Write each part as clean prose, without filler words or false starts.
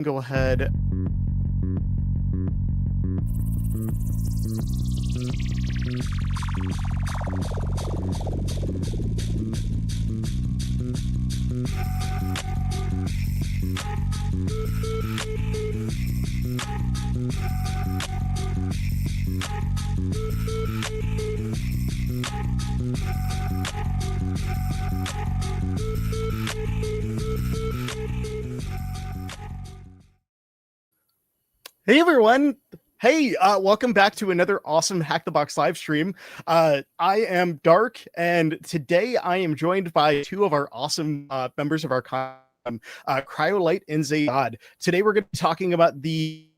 go ahead. Hey everyone. Hey, welcome back to another awesome Hack the Box live stream. I am Dark, and today I am joined by two of our awesome members of our Cry0l1t and Zayad. Today we're going to be talking about the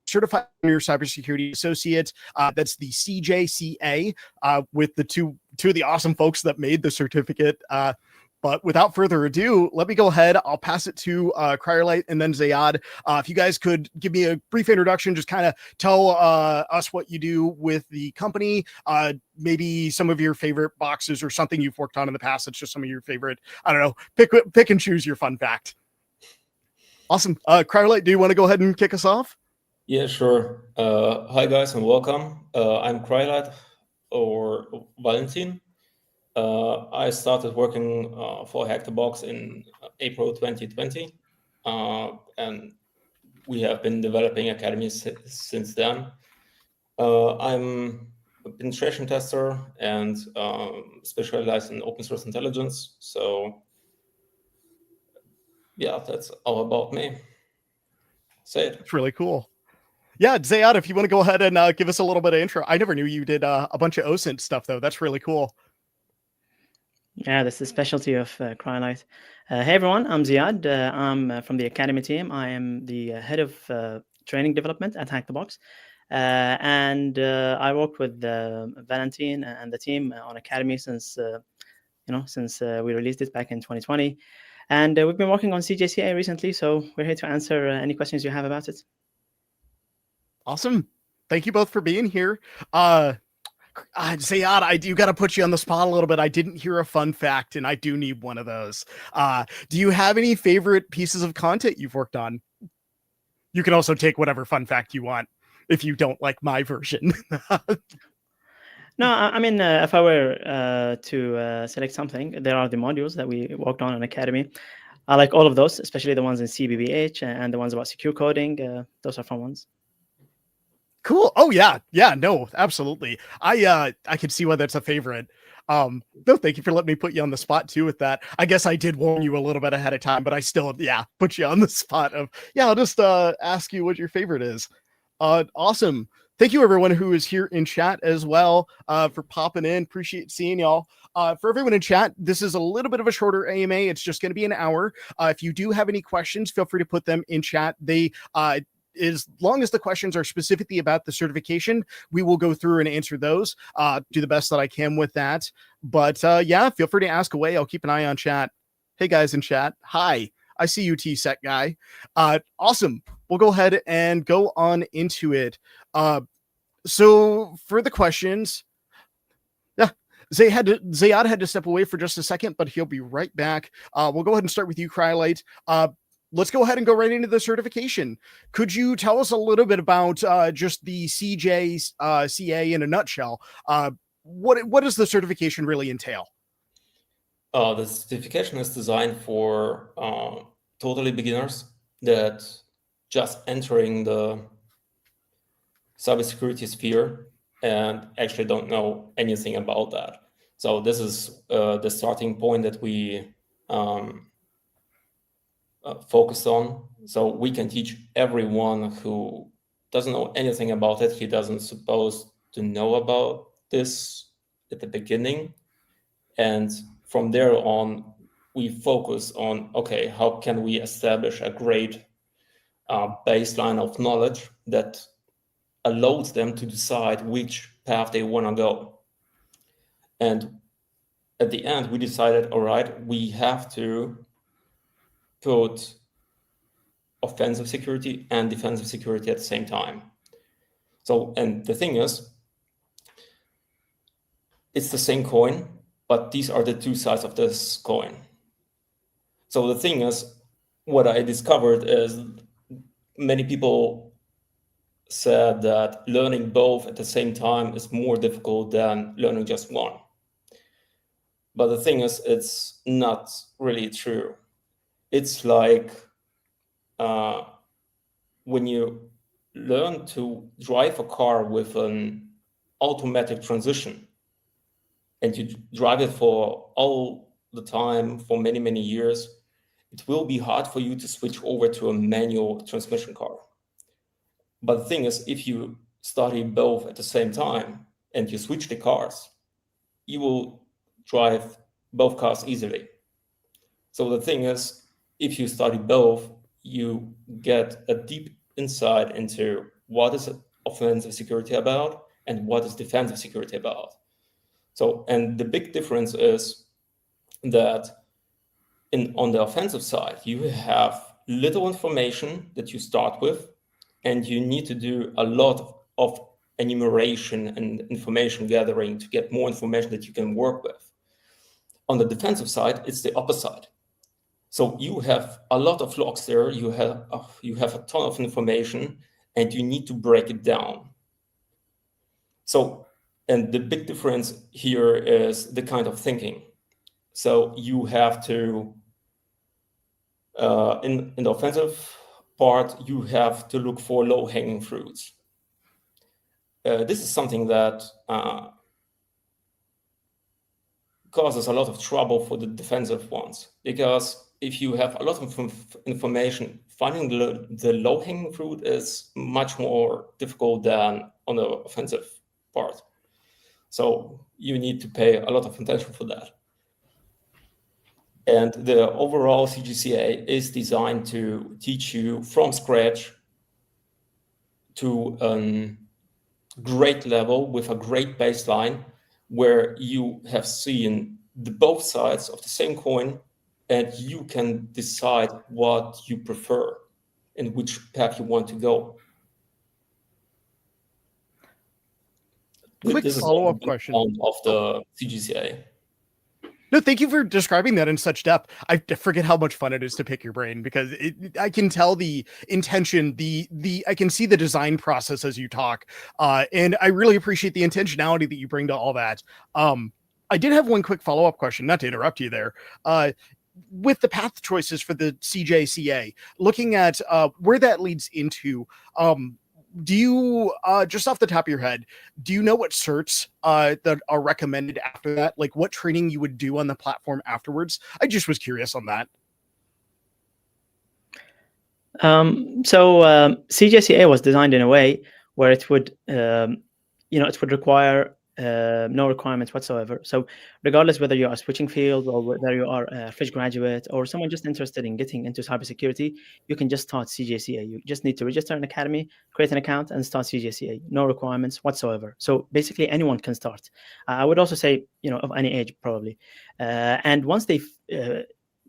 Certified Cybersecurity Associate. That's the CJCA, with the two of the awesome folks that made the certificate. But without further ado, let me go ahead. I'll pass it to Cry0l1t and then Zayad. If you guys could give me a brief introduction, just kind of tell us what you do with the company, maybe some of your favorite boxes or something you've worked on in the past. That's just some of your favorite, I don't know, pick and choose your fun fact. Awesome. Cry0l1t, do you want to go ahead and kick us off? Yeah, sure. Hi guys and welcome. I'm Cry0l1t or Valentin. I started working for HackTheBox in April 2020, and we have been developing academies since then. I'm a penetration tester and specialized in open source intelligence. So yeah, that's all about me. Say it. It's really cool. Yeah, Zayad, if you want to go ahead and give us a little bit of intro. I never knew you did a bunch of OSINT stuff, though. That's really cool. Yeah, that's the specialty of Cry0l1t. Hey everyone, I'm Ziad. I'm from the Academy team. I am the head of training development at HackTheBox. And I worked with Valentin and the team on Academy since we released it back in 2020. And we've been working on CJCA recently, so we're here to answer any questions you have about it. Awesome. Thank you both for being here. Zayad, I do got to put you on the spot a little bit. I didn't hear a fun fact, and I do need one of those. Do you have any favorite pieces of content you've worked on? You can also take whatever fun fact you want if you don't like my version. No, I mean, if I were to select something, there are the modules that we worked on Academy. I like all of those, especially the ones in CBBH and the ones about secure coding. Those are fun ones. Cool. Oh yeah. No, absolutely. I can see why that's a favorite. No, thank you for letting me put you on the spot too with that. I guess I did warn you a little bit ahead of time, but I still, put you on the spot of, I'll just ask you what your favorite is. Awesome. Thank you everyone who is here in chat as well for popping in. Appreciate seeing y'all. For everyone in chat, this is a little bit of a shorter AMA. It's just going to be an hour. If you do have any questions, feel free to put them in chat. As long as the questions are specifically about the certification, we will go through and answer those. Do the best that I can with that. But feel free to ask away. I'll keep an eye on chat. Hey guys in chat. Hi. I see you, T-Set guy. Awesome. We'll go ahead and go on into it. So for the questions, Zayad had to step away for just a second, but he'll be right back. We'll go ahead and start with you, Cry0l1t. Let's go ahead and go right into the certification. Could you tell us a little bit about just the CJCA in a nutshell? What does the certification really entail? The certification is designed for totally beginners that just entering the cybersecurity sphere and actually don't know anything about that. So this is the starting point that we focused on. So we can teach everyone who doesn't know anything about it. He doesn't supposed to know about this at the beginning. And from there on, we focus on, okay, how can we establish a great baseline of knowledge that allows them to decide which path they want to go. And at the end, we decided, all right, we have to put offensive security and defensive security at the same time. So, and the thing is, it's the same coin, but these are the two sides of this coin. So the thing is, what I discovered is many people said that learning both at the same time is more difficult than learning just one. But the thing is, it's not really true. It's like when you learn to drive a car with an automatic transmission and you drive it for all the time for many, many years, it will be hard for you to switch over to a manual transmission car. But the thing is, if you study both at the same time and you switch the cars, you will drive both cars easily. So the thing is, if you study both, you get a deep insight into what is offensive security about and what is defensive security about. So, and the big difference is that on the offensive side, you have little information that you start with, and you need to do a lot of enumeration and information gathering to get more information that you can work with. On the defensive side, it's the opposite. So you have a lot of logs there, you have a ton of information, and you need to break it down. So, and the big difference here is the kind of thinking. So you have to, in the offensive part, you have to look for low-hanging fruits. This is something that causes a lot of trouble for the defensive ones, because if you have a lot of information, finding the low-hanging fruit is much more difficult than on the offensive part. So you need to pay a lot of attention for that. And the overall CJCA is designed to teach you from scratch to a great level with a great baseline, where you have seen both sides of the same coin, and you can decide what you prefer and which path you want to go. Quick follow-up question of the CJCA. No, thank you for describing that in such depth. I forget how much fun it is to pick your brain, because I can tell the intention, I can see the design process as you talk, and I really appreciate the intentionality that you bring to all that. I did have one quick follow-up question, not to interrupt you there. With the path choices for the CJCA, looking at where that leads into, do you, just off the top of your head, do you know what certs that are recommended after that? Like what training you would do on the platform afterwards? I just was curious on that. CJCA was designed in a way where it would, it would require no requirements whatsoever. So regardless whether you are switching field or whether you are a fresh graduate or someone just interested in getting into cybersecurity, you can just start CJCA. You just need to register an academy, create an account, and start CJCA. No requirements whatsoever. So basically anyone can start. I would also say, of any age probably. And once they've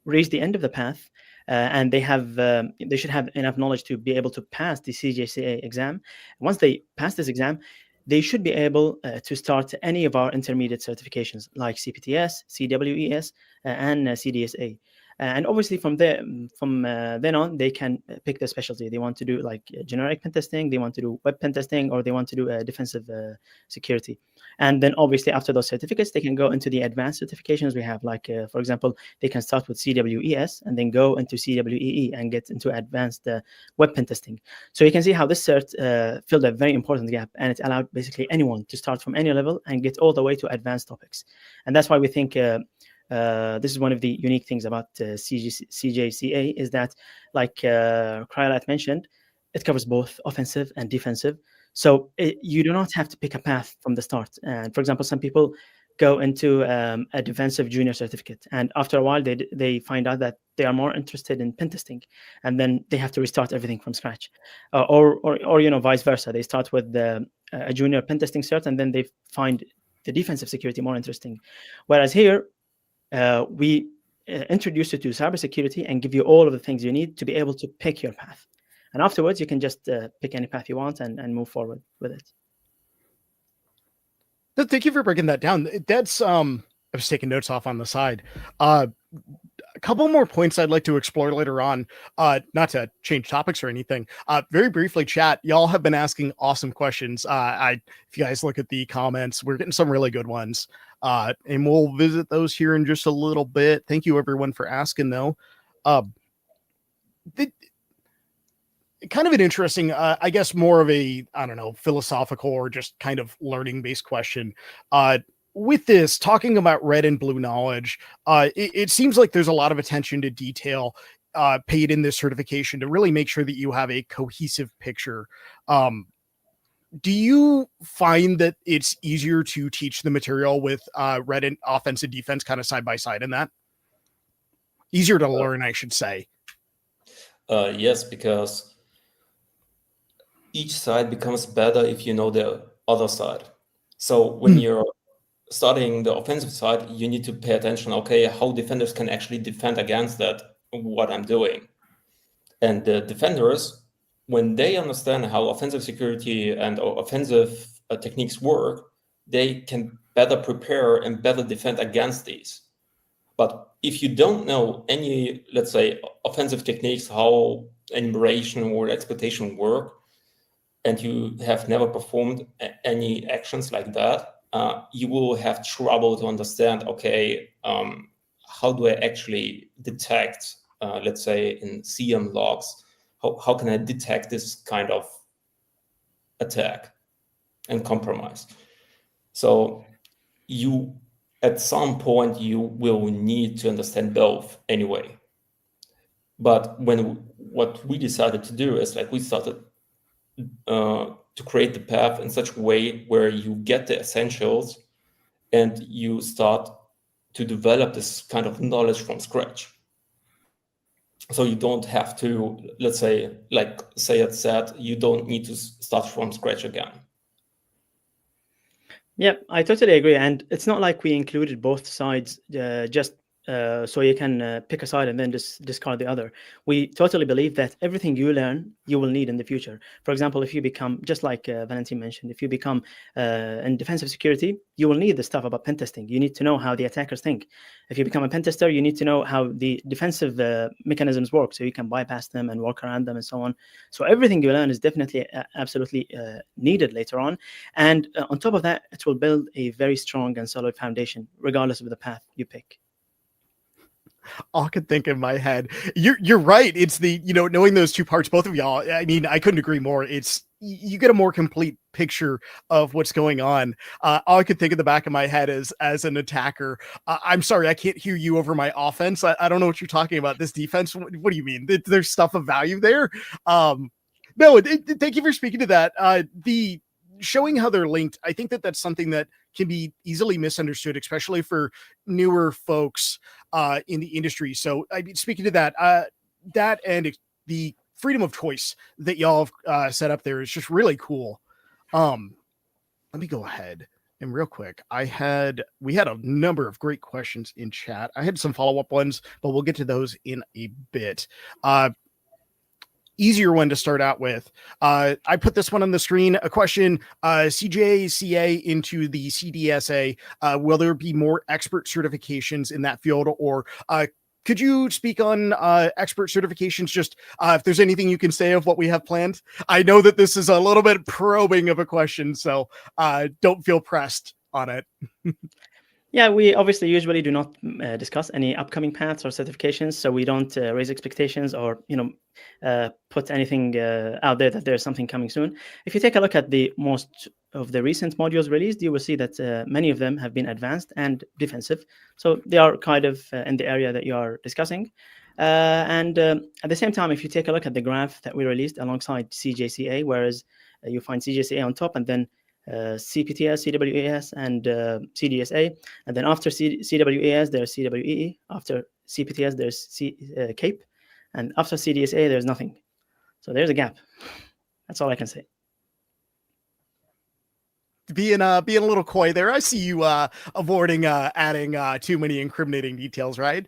reached the end of the path, and they should have enough knowledge to be able to pass the CJCA exam. Once they pass this exam, they should be able to start any of our intermediate certifications like CPTS, CWES, and CDSA. And obviously from then on, they can pick their specialty. They want to do like generic pen testing, they want to do web pen testing, or they want to do defensive security. And then obviously after those certificates, they can go into the advanced certifications we have. Like, for example, they can start with CWES and then go into CWEE and get into advanced web pen testing. So you can see how this cert filled a very important gap, and it allowed basically anyone to start from any level and get all the way to advanced topics. And that's why we think this is one of the unique things about CJCA, is that, like Cry0l1t mentioned, it covers both offensive and defensive. So you do not have to pick a path from the start. And for example, some people go into a defensive junior certificate, and after a while they find out that they are more interested in pen testing, and then they have to restart everything from scratch, or vice versa. They start with a junior pen testing cert, and then they find the defensive security more interesting. Whereas here, we introduce you to cybersecurity and give you all of the things you need to be able to pick your path. And afterwards, you can just pick any path you want and move forward with it. Thank you for breaking that down. That's I was taking notes off on the side. couple more points I'd like to explore later on, not to change topics or anything. Very briefly, chat, y'all have been asking awesome questions. If you guys look at the comments, we're getting some really good ones. And we'll visit those here in just a little bit. Thank you everyone for asking though. Kind of an interesting, I guess more of a, I don't know, philosophical or just kind of learning based question. With this, talking about red and blue knowledge, it seems like there's a lot of attention to detail paid in this certification to really make sure that you have a cohesive picture. Do you find that it's easier to teach the material with red and offense and defense kind of side by side in that? Easier to learn, I should say. Yes, because each side becomes better if you know the other side. So when you're starting the offensive side, you need to pay attention, okay, how defenders can actually defend against that, what I'm doing. And the defenders, when they understand how offensive security and offensive techniques work, they can better prepare and better defend against these. But if you don't know any, let's say, offensive techniques, how enumeration or exploitation work, and you have never performed any actions like that, you will have trouble to understand, okay, how do I actually detect, let's say in CM logs, how can I detect this kind of attack and compromise? So you, at some point, you will need to understand both anyway. But what we decided to do is, like, we started to create the path in such a way where you get the essentials and you start to develop this kind of knowledge from scratch. So you don't have to, let's say, like Sayed said, you don't need to start from scratch again. Yeah, I totally agree. And it's not like we included both sides just so you can pick a side and then just discard the other. We totally believe that everything you learn, you will need in the future. For example, if you become, just like Valentin mentioned, if you become in defensive security, you will need the stuff about pen testing. You need to know how the attackers think. If you become a pen tester, you need to know how the defensive mechanisms work, so you can bypass them and work around them and so on. So everything you learn is definitely absolutely needed later on. And on top of that, it will build a very strong and solid foundation, regardless of the path you pick. All I could think in my head. You're right. It's the, knowing those two parts, both of y'all. I mean, I couldn't agree more. It's, you get a more complete picture of what's going on. All I could think in the back of my head is, as an attacker, I'm sorry, I can't hear you over my offense. I don't know what you're talking about. This defense. What do you mean? There's stuff of value there. No, thank you for speaking to that. The showing how they're linked, I think that's something that can be easily misunderstood, especially for newer folks in the industry. So I mean, speaking to that, that and the freedom of choice that y'all have set up there is just really cool. Let me go ahead and real quick. We had a number of great questions in chat. I had some follow-up ones, but we'll get to those in a bit. Easier one to start out with. I put this one on the screen. A question, CJCA into the CDSA. Will there be more expert certifications in that field? Or could you speak on expert certifications? Just if there's anything you can say of what we have planned. I know that this is a little bit probing of a question, so don't feel pressed on it. Yeah, we obviously usually do not discuss any upcoming paths or certifications, so we don't raise expectations or put anything out there that there's something coming soon. If you take a look at the most of the recent modules released, you will see that many of them have been advanced and defensive, so they are kind of in the area that you are discussing. And at the same time, if you take a look at the graph that we released alongside CJCA, whereas you find CJCA on top and then CPTS, CWAS, and CDSA, and then after CWAS there's CWEE, after CPTS there's CAPE, and after CDSA there's nothing. So there's a gap. That's all I can say. Being a little coy there. I see you avoiding adding too many incriminating details, right?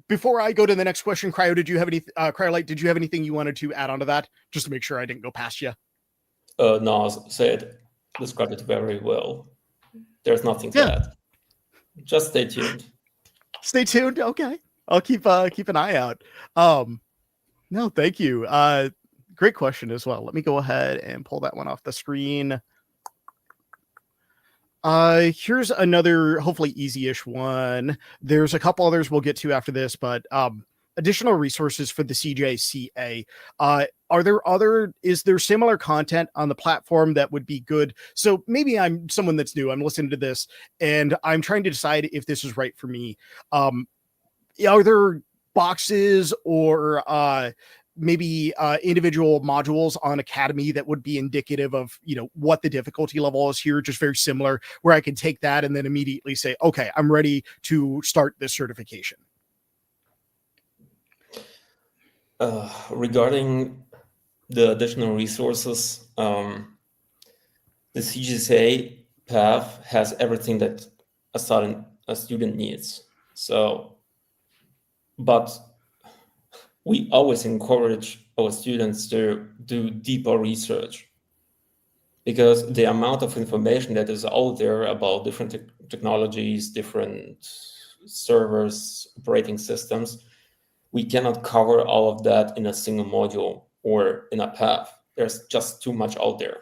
Before I go to the next question, Cryo, did you have any Cryolite, did you have anything you wanted to add on to that, just to make sure I didn't go past you? No, Sayed described it very well. There's nothing to add. Just stay tuned. Stay tuned. Okay, I'll keep an eye out. No, thank you. Great question as well. Let me go ahead and pull that one off the screen. Here's another hopefully easy-ish one. There's a couple others we'll get to after this, but additional resources for the CJCA. Is there similar content on the platform that would be good? So maybe I'm someone that's new. I'm listening to this and I'm trying to decide if this is right for me. Are there boxes or maybe individual modules on Academy that would be indicative of, what the difficulty level is here, just very similar, where I can take that and then immediately say, okay, I'm ready to start this certification? Regarding the additional resources, the CJCA path has everything that a student needs. So, but we always encourage our students to do deeper research, because the amount of information that is out there about different technologies, different servers, operating systems, we cannot cover all of that in a single module or in a path. There's just too much out there.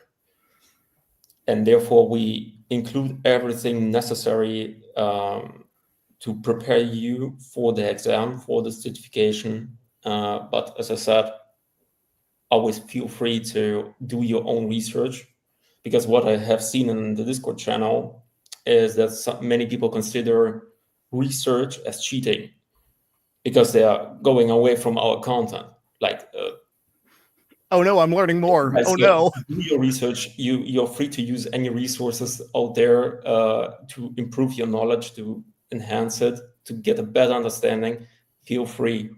And therefore, we include everything necessary to prepare you for the exam, for the certification. But as I said, always feel free to do your own research, because what I have seen in the Discord channel is that many people consider research as cheating, because they are going away from our content. Like, oh no, I'm learning more. Oh no. Do your research. You're free to use any resources out there to improve your knowledge, to enhance it, to get a better understanding. Feel free.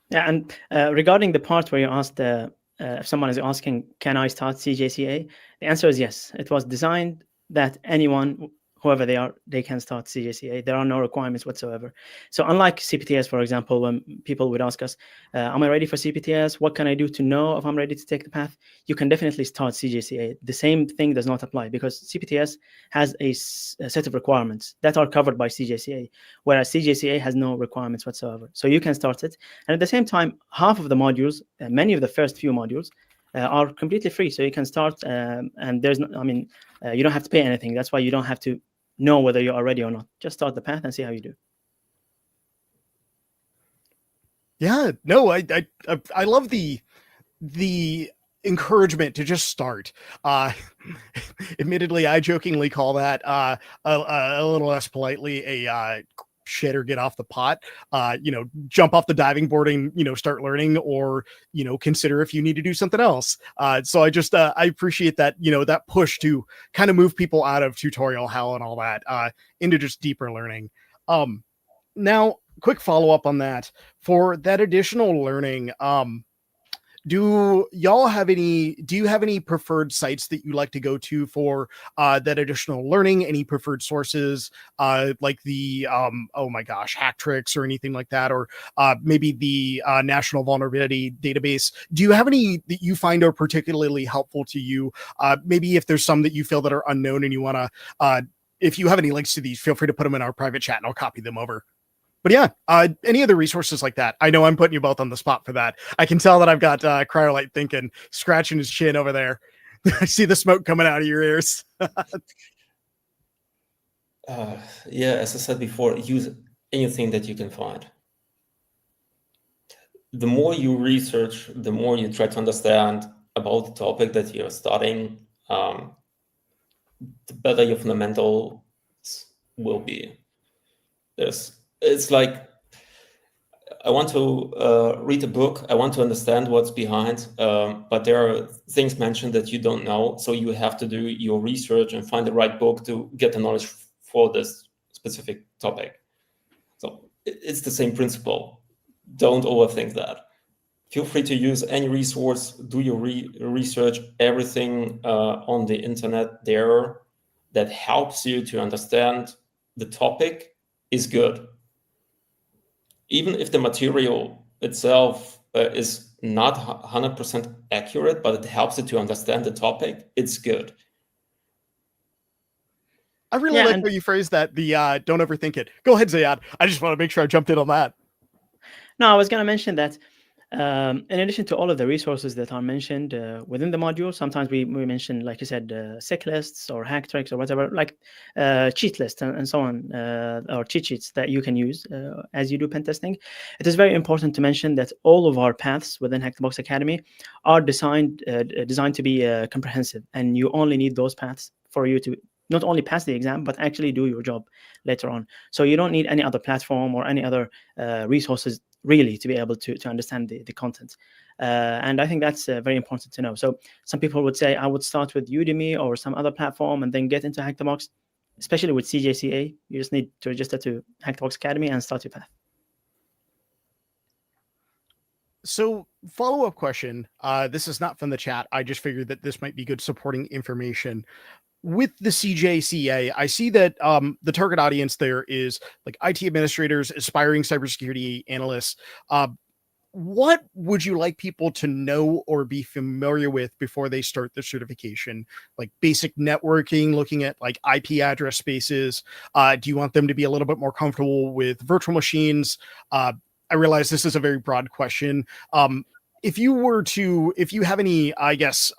Yeah, and regarding the part where you asked if someone is asking, can I start CJCA? The answer is yes. It was designed that anyone, whoever they are, they can start CJCA. There are no requirements whatsoever. So unlike CPTS, for example, when people would ask us, am I ready for CPTS? What can I do to know if I'm ready to take the path? You can definitely start CJCA. The same thing does not apply, because CPTS has a set of requirements that are covered by CJCA, whereas CJCA has no requirements whatsoever. So you can start it. And at the same time, half of the modules, many of the first few modules, are completely free. So you can start, and there's no, you don't have to pay anything. That's why you don't have to know whether you are ready or not. Just start the path and see how you do. Yeah, no, I love the encouragement to just start. Admittedly, I jokingly call that a little less politely a shit or get off the pot. Jump off the diving board and start learning, or consider if you need to do something else. So I just I appreciate that that push to kind of move people out of tutorial hell and all that into just deeper learning. Now, quick follow up on that. For that additional learning, do you have any preferred sites that you like to go to for that additional learning? Any preferred sources like the Hacktricks or anything like that, or maybe the National Vulnerability Database? Do you have any that you find are particularly helpful to you? Maybe if there's some that you feel that are unknown and you want to, if you have any links to these, feel free to put them in our private chat and I'll copy them over. But yeah, any other resources like that? I know I'm putting you both on the spot for that. I can tell that I've got Cryolite thinking, scratching his chin over there. I see the smoke coming out of your ears. Yeah, as I said before, use anything that you can find. The more you research, the more you try to understand about the topic that you're studying, the better your fundamentals will be. It's like, I want to read a book, I want to understand what's behind, but there are things mentioned that you don't know, so you have to do your research and find the right book to get the knowledge for this specific topic. So it's the same principle. Don't overthink that. Feel free to use any resource, do your research, everything on the internet there that helps you to understand the topic is good. Even if the material itself is not 100% accurate, but it helps you to understand the topic, it's good. I really like how you phrased that. The don't overthink it. Go ahead, Zayad. I just want to make sure I jumped in on that. No, I was going to mention that in addition to all of the resources that are mentioned within the module, sometimes we mention, like you said, sick lists or hack tricks or whatever, like cheat lists and so on, or cheat sheets that you can use as you do pen testing. It is very important to mention that all of our paths within HackTheBox Academy are designed to be comprehensive, and you only need those paths for you to not only pass the exam, but actually do your job later on. So you don't need any other platform or any other resources really to be able to understand the content. And I think that's very important to know. So some people would say, I would start with Udemy or some other platform and then get into HackTheBox. Especially with CJCA, you just need to register to HackTheBox Academy and start your path. So follow-up question. This is not from the chat. I just figured that this might be good supporting information. With the CJCA, I see that the target audience there is like IT administrators, aspiring cybersecurity analysts. What would you like people to know or be familiar with before they start the certification? Like basic networking, looking at like IP address spaces. Do you want them to be a little bit more comfortable with virtual machines? I realize this is a very broad question. If you have any, I guess,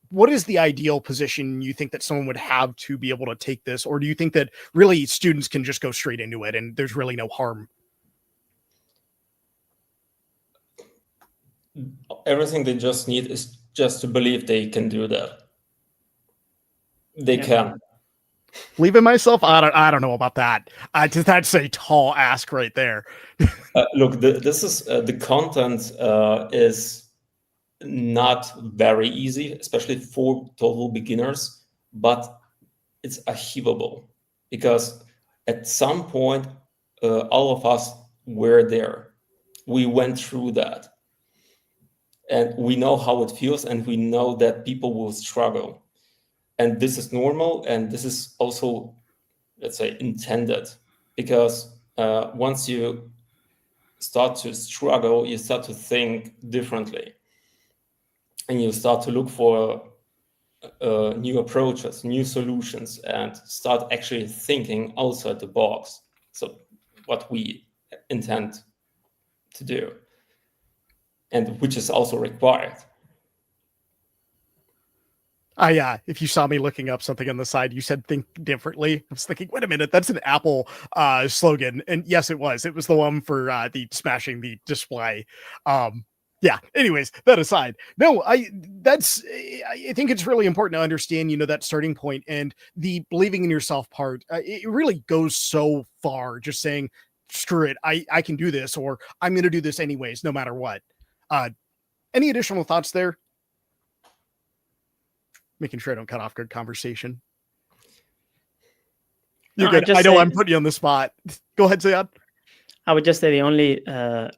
what is the ideal position you think that someone would have to be able to take this? Or do you think that really students can just go straight into it and there's really no harm? Everything they just need is just to believe they can do that. They can. Believe in myself? I don't know about that. That's a tall ask right there. Look, this is the content is not very easy, especially for total beginners, but it's achievable because at some point, all of us were there. We went through that and we know how it feels, and we know that people will struggle. And this is normal. And this is also, let's say, intended, because once you start to struggle, you start to think differently. And you start to look for new approaches, new solutions, and start actually thinking outside the box. So what we intend to do, and which is also required. If you saw me looking up something on the side, you said think differently. I was thinking, wait a minute, that's an Apple slogan. And yes, it was. It was the one for the smashing the display. Yeah, anyways, that aside, no, I think it's really important to understand, that starting point and the believing in yourself part. It really goes so far, just saying, screw it, I can do this, or I'm going to do this anyways, no matter what. Any additional thoughts there? Making sure I don't cut off good conversation. You're good. I know I'm putting you on the spot. Go ahead, Zayad. I would just say the only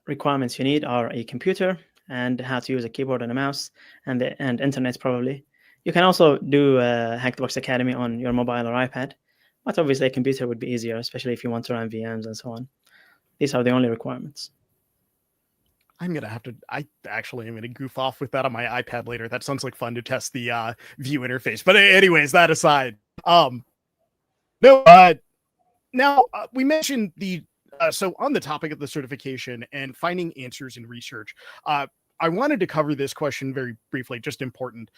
requirements you need are a computer and how to use a keyboard and a mouse, and internet probably. You can also do HackTheBox Academy on your mobile or iPad, but obviously a computer would be easier, especially if you want to run VMs and so on. These are the only requirements. I actually am going to goof off with that on my iPad later. That sounds like fun to test the view interface. But anyways, that aside, now we mentioned so on the topic of the certification and finding answers in research, I wanted to cover this question very briefly, just important.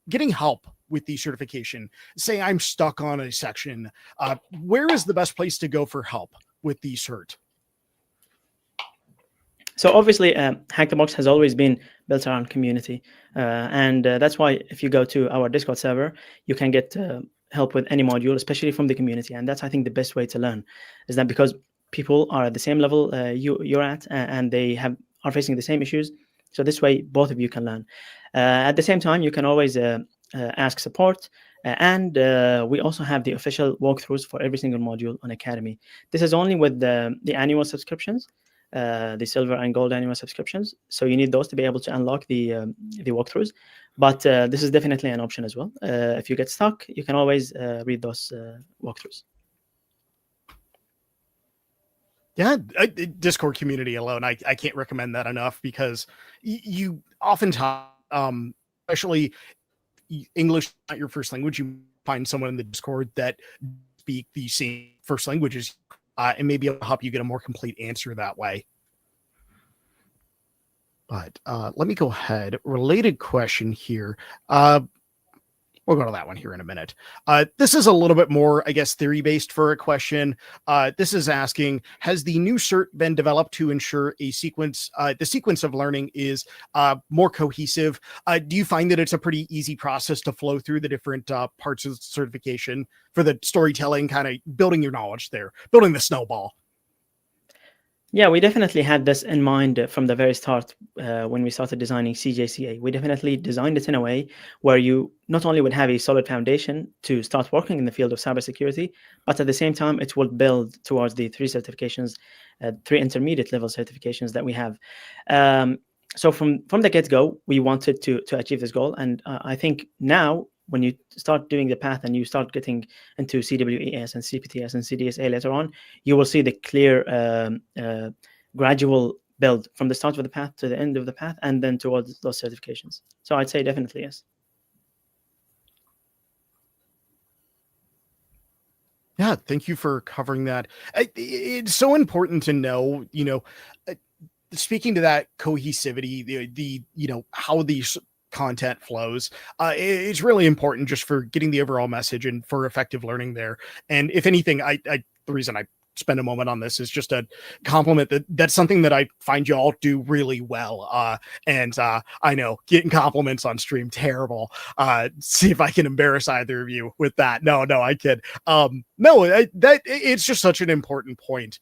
Getting help with the certification. Say I'm stuck on a section. Where is the best place to go for help with the cert? So obviously, HackTheBox has always been built around community. And that's why if you go to our Discord server, you can get help with any module, especially from the community. And that's, I think, the best way to learn, is that because people are at the same level you're at, and they are facing the same issues. So this way, both of you can learn. At the same time, you can always ask support. And we also have the official walkthroughs for every single module on Academy. This is only with the annual subscriptions, the silver and gold annual subscriptions. So you need those to be able to unlock the walkthroughs. But this is definitely an option as well. If you get stuck, you can always read those walkthroughs. Yeah, Discord community alone, I can't recommend that enough, because you oftentimes, especially English not your first language, you find someone in the Discord that speak the same first languages, and maybe it'll help you get a more complete answer that way. But let me go ahead. Related question here. We'll go to that one here in a minute. This is a little bit more, I guess, theory-based for a question. This is asking, has the new cert been developed to ensure the sequence of learning is more cohesive? Do you find that it's a pretty easy process to flow through the different parts of the certification for the storytelling, kind of building your knowledge there, building the snowball? Yeah, we definitely had this in mind from the very start when we started designing CJCA. We definitely designed it in a way where you not only would have a solid foundation to start working in the field of cybersecurity, but at the same time, it will build towards the 3 certifications, 3 intermediate level certifications that we have. So from the get-go, we wanted to achieve this goal. And I think now, when you start doing the path and you start getting into CWES and CPTS and CDSA later on, you will see the clear gradual build from the start of the path to the end of the path and then towards those certifications. So I'd say definitely yes. Yeah, thank you for covering that. It's so important to know, speaking to that cohesivity, the how these content flows, it's really important just for getting the overall message and for effective learning there. And if anything, the reason I spend a moment on this is just a compliment that's something that I find you all do really well. And I know getting compliments on stream, terrible. See if I can embarrass either of you with that. No, I kid. That it's just such an important point.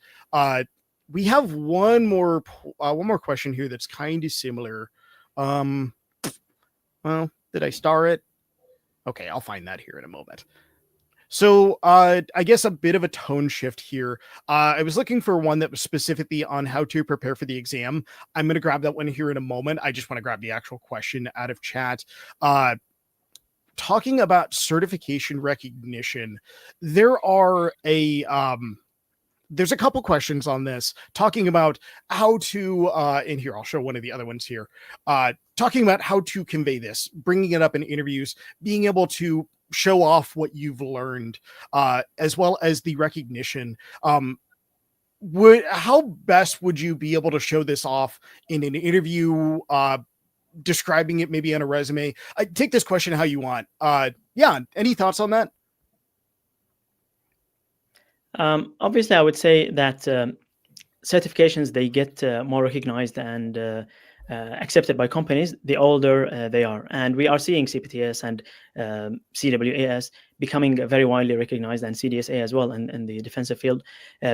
We have one more question here that's kind of similar. Well, did I star it? Okay, I'll find that here in a moment. So I guess a bit of a tone shift here. I was looking for one that was specifically on how to prepare for the exam. I'm going to grab that one here in a moment. I just want to grab the actual question out of chat. Talking about certification recognition, there's a couple questions on this talking about how to, and here, I'll show one of the other ones here, talking about how to convey this, bringing it up in interviews, being able to show off what you've learned, as well as the recognition. How best would you be able to show this off in an interview, describing it maybe on a resume? Take this question how you want. Yeah, any thoughts on that? Obviously, I would say that certifications, they get more recognized and accepted by companies the older they are. And we are seeing CPTS and CWAS becoming very widely recognized, and CDSA as well in the defensive field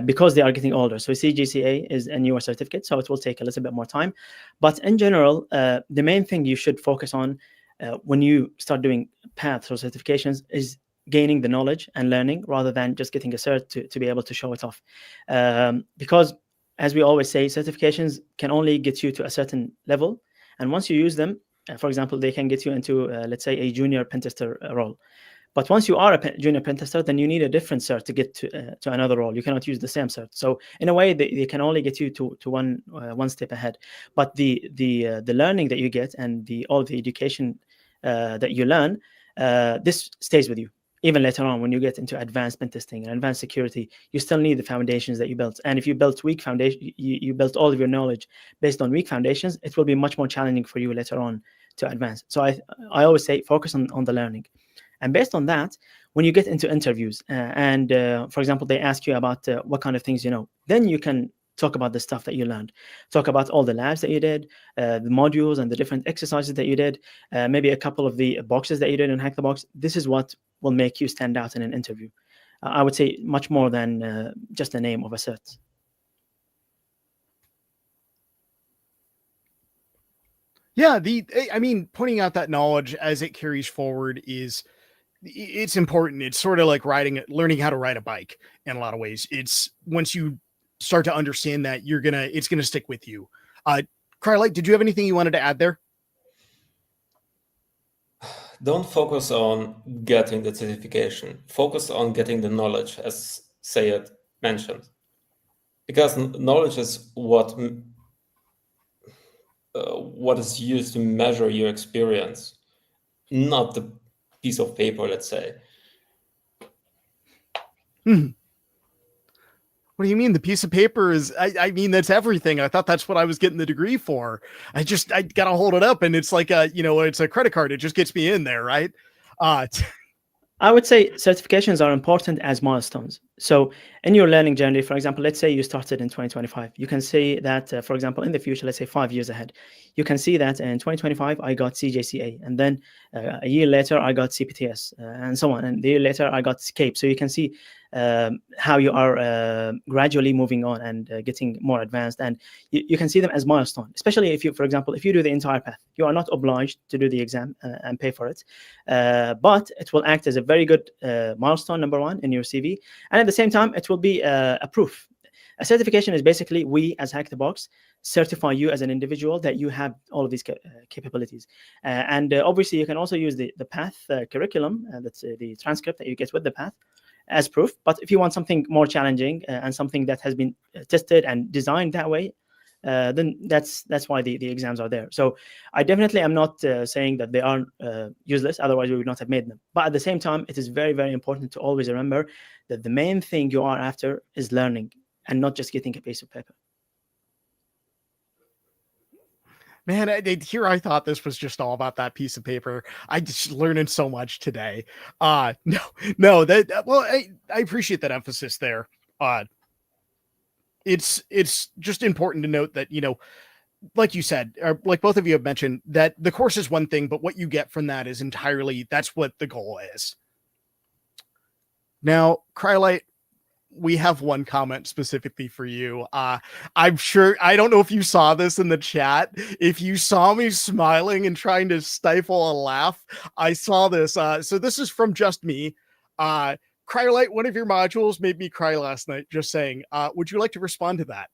because they are getting older. So CJCA is a newer certificate, so it will take a little bit more time. But in general, the main thing you should focus on when you start doing paths or certifications is gaining the knowledge and learning rather than just getting a cert to be able to show it off. Because as we always say, certifications can only get you to a certain level. And once you use them, for example, they can get you into, let's say, a junior pentester role. But once you are a junior pentester, then you need a different cert to get to another role. You cannot use the same cert. So in a way, they can only get you to one step ahead. But the learning that you get and all the education that you learn, this stays with you. Even later on, when you get into advanced pen testing and advanced security, you still need the foundations that you built. And if you built weak foundation, you built all of your knowledge based on weak foundations, it will be much more challenging for you later on to advance. So I always say focus on the learning. And based on that, when you get into interviews and, for example, they ask you about what kind of things you know, then you can talk about the stuff that you learned. Talk about all the labs that you did, the modules and the different exercises that you did, maybe a couple of the boxes that you did in HackTheBox. This is what will make you stand out in an interview. I would say much more than just the name of a cert. Yeah, pointing out that knowledge as it carries forward it's important. It's sort of like learning how to ride a bike in a lot of ways. It's once you start to understand that, it's gonna stick with you. Cry0l1t, did you have anything you wanted to add there? Don't focus on getting the certification. Focus on getting the knowledge, as Sayed mentioned, because knowledge is what is used to measure your experience, not the piece of paper, let's say. What do you mean? The piece of paper is, I mean, that's everything. I thought that's what I was getting the degree for. I got to hold it up and it's like it's a credit card. It just gets me in there, right? I would say certifications are important as milestones. So in your learning journey, for example, let's say you started in 2025. You can see that, for example, in the future, let's say 5 years ahead, you can see that in 2025, I got CJCA. And then a year later, I got CPTS and so on. And the year later, I got SCAPE. So you can see how you are gradually moving on and getting more advanced. And you can see them as milestones, especially if you, for example, if you do the entire path, you are not obliged to do the exam and pay for it. But it will act as a very good milestone, number one, in your CV. And at the same time, it will be a proof. A certification is basically, we as HackTheBox certify you as an individual that you have all of these capabilities. And obviously, you can also use the path curriculum, that's the transcript that you get with the path, as proof. But if you want something more challenging and something that has been tested and designed that way, then that's why the exams are there. So I definitely am not saying that they are useless, otherwise we would not have made them. But at the same time, it is very, very important to always remember that the main thing you are after is learning and not just getting a piece of paper. Man, I thought this was just all about that piece of paper. I just learning so much today. I appreciate that emphasis there. It's just important to note that, like you said, or like both of you have mentioned, that the course is one thing, but what you get from that is entirely, that's what the goal is. Now, Cry0l1t, we have one comment specifically for you. I'm sure, I don't know if you saw this in the chat. If you saw me smiling and trying to stifle a laugh, I saw this. So this is from Just Me. Cry0l1t, one of your modules made me cry last night. Just saying. Would you like to respond to that?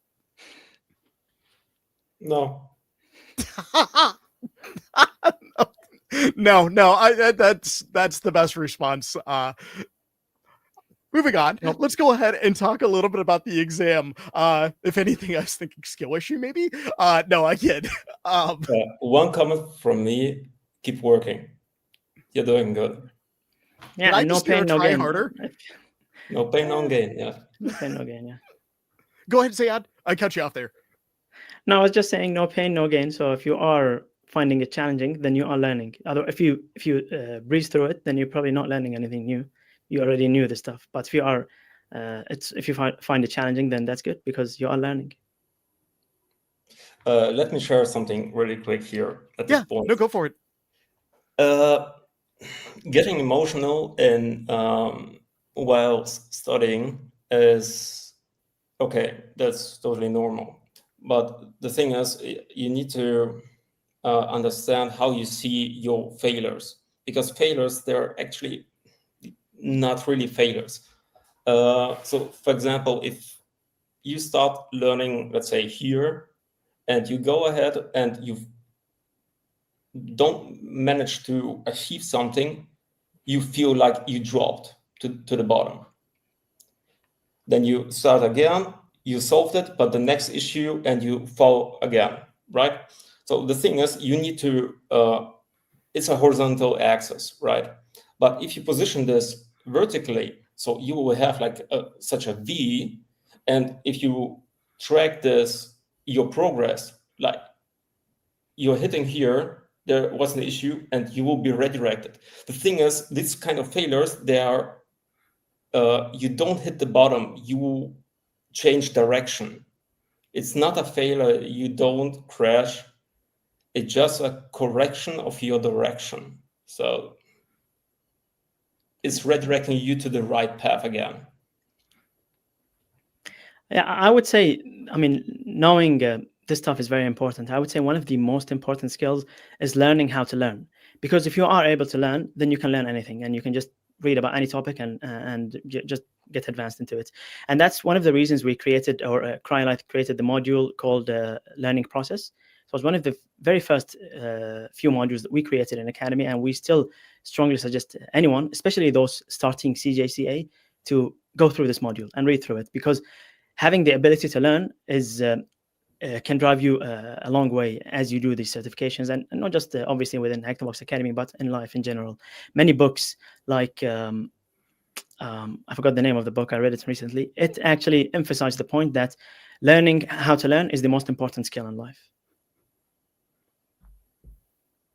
No. No. That's the best response. Moving on, let's go ahead and talk a little bit about the exam. If anything, I was thinking skill issue, maybe. No, I kid. One comment from me: keep working. You're doing good. Yeah, no pain, no gain. Harder? No pain, no gain. Yeah. No pain, no gain. Yeah. Go ahead, Ziyad. I cut you off there. No, I was just saying no pain, no gain. So if you are finding it challenging, then you are learning. If you breeze through it, then you're probably not learning anything new. You already knew the stuff. But if you are, if you find it challenging, then that's good because you are learning. Let me share something really quick here at this point. No, go for it. Getting emotional and while studying is okay. That's totally normal. But the thing is, you need to understand how you see your failures, because failures, they're actually not really failures. So, for example, if you start learning, let's say here, and you go ahead and you don't manage to achieve something, you feel like you dropped to the bottom. Then you start again, you solved it, but the next issue, and you fall again, right? So the thing is, you need to, it's a horizontal axis, right? But if you position this vertically, so you will have like such a V, and if you track this, your progress, like you're hitting here, there was an issue, and you will be redirected. The thing is, these kind of failures, they are, you don't hit the bottom, you change direction. It's not a failure, you don't crash. It's just a correction of your direction. So it's redirecting you to the right path again. Yeah, I would say, I mean, knowing this stuff is very important. I would say one of the most important skills is learning how to learn. Because if you are able to learn, then you can learn anything, and you can just read about any topic and just get advanced into it. And that's one of the reasons we created, or Cry0l1t created the module called Learning Process. It was one of the very first few modules that we created in Academy, and we still strongly suggest anyone, especially those starting CJCA, to go through this module and read through it, because having the ability to learn is can drive you a long way as you do these certifications, and not just obviously within HackTheBox Academy, but in life in general. Many books like I forgot the name of the book. I read it recently. It actually emphasized the point that learning how to learn is the most important skill in life.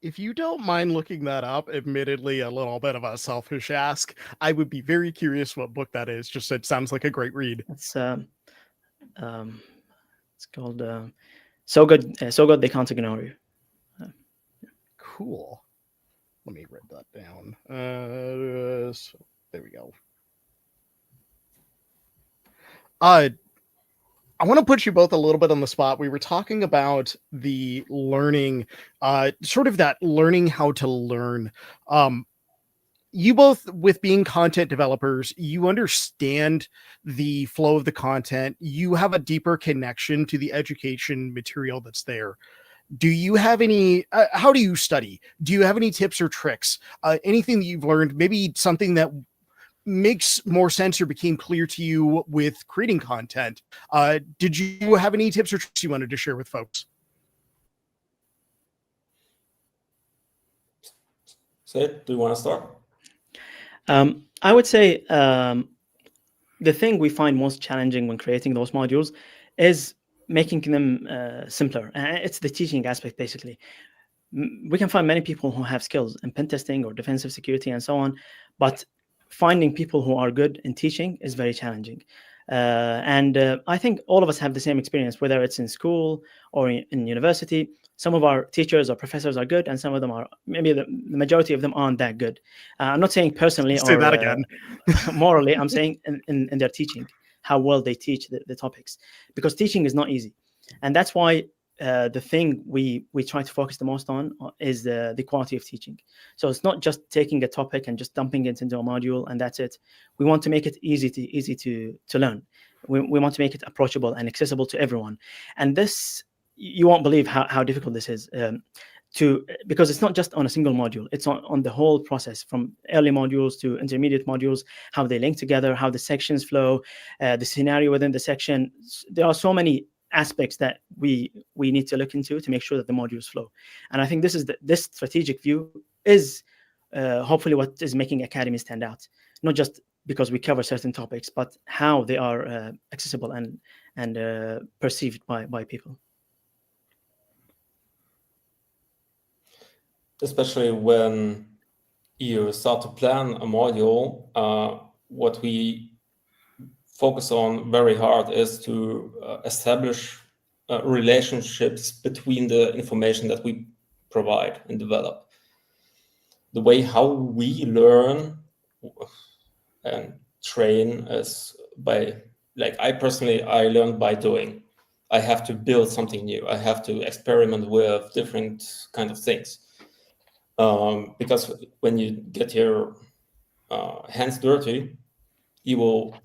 If you don't mind looking that up, admittedly a little bit of a selfish ask, I would be very curious what book that is. Just it sounds like a great read. It's called So Good They Can't Ignore You. Cool. Let me write that down. So, there we go. I want to put you both a little bit on the spot. We were talking about the learning, sort of that learning how to learn. You both, with being content developers, you understand the flow of the content. You have a deeper connection to the education material that's there. Do you have any, how do you study? Do you have any tips or tricks? Anything that you've learned, maybe something that makes more sense or became clear to you with creating content? Did you have any tips or tricks you wanted to share with folks? Sid, do you want to start? I would say the thing we find most challenging when creating those modules is making them simpler. It's the teaching aspect, basically. We can find many people who have skills in pen testing or defensive security and so on, but finding people who are good in teaching is very challenging. And I think all of us have the same experience, whether it's in school or in university. Some of our teachers or professors are good, and some of them are, maybe the majority of them aren't that good. I'm not saying personally Say or that again. morally, I'm saying in their teaching, how well they teach the topics, because teaching is not easy. And that's why the thing we try to focus the most on is the quality of teaching. So it's not just taking a topic and just dumping it into a module and that's it. We want to make it easy to learn. We want to make it approachable and accessible to everyone. And this, you won't believe how difficult this is, because it's not just on a single module. It's on the whole process, from early modules to intermediate modules, how they link together, how the sections flow, the scenario within the section. There are so many aspects that we need to look into to make sure that the modules flow. And I think this strategic view is hopefully what is making Academy stand out, not just because we cover certain topics, but how they are accessible and perceived by people. Especially when you start to plan a module, what we focus on very hard is to establish relationships between the information that we provide and develop. The way how we learn and train is by, like I learned by doing. I have to build something new. I have to experiment with different kind of things. Because when you get your hands dirty, you will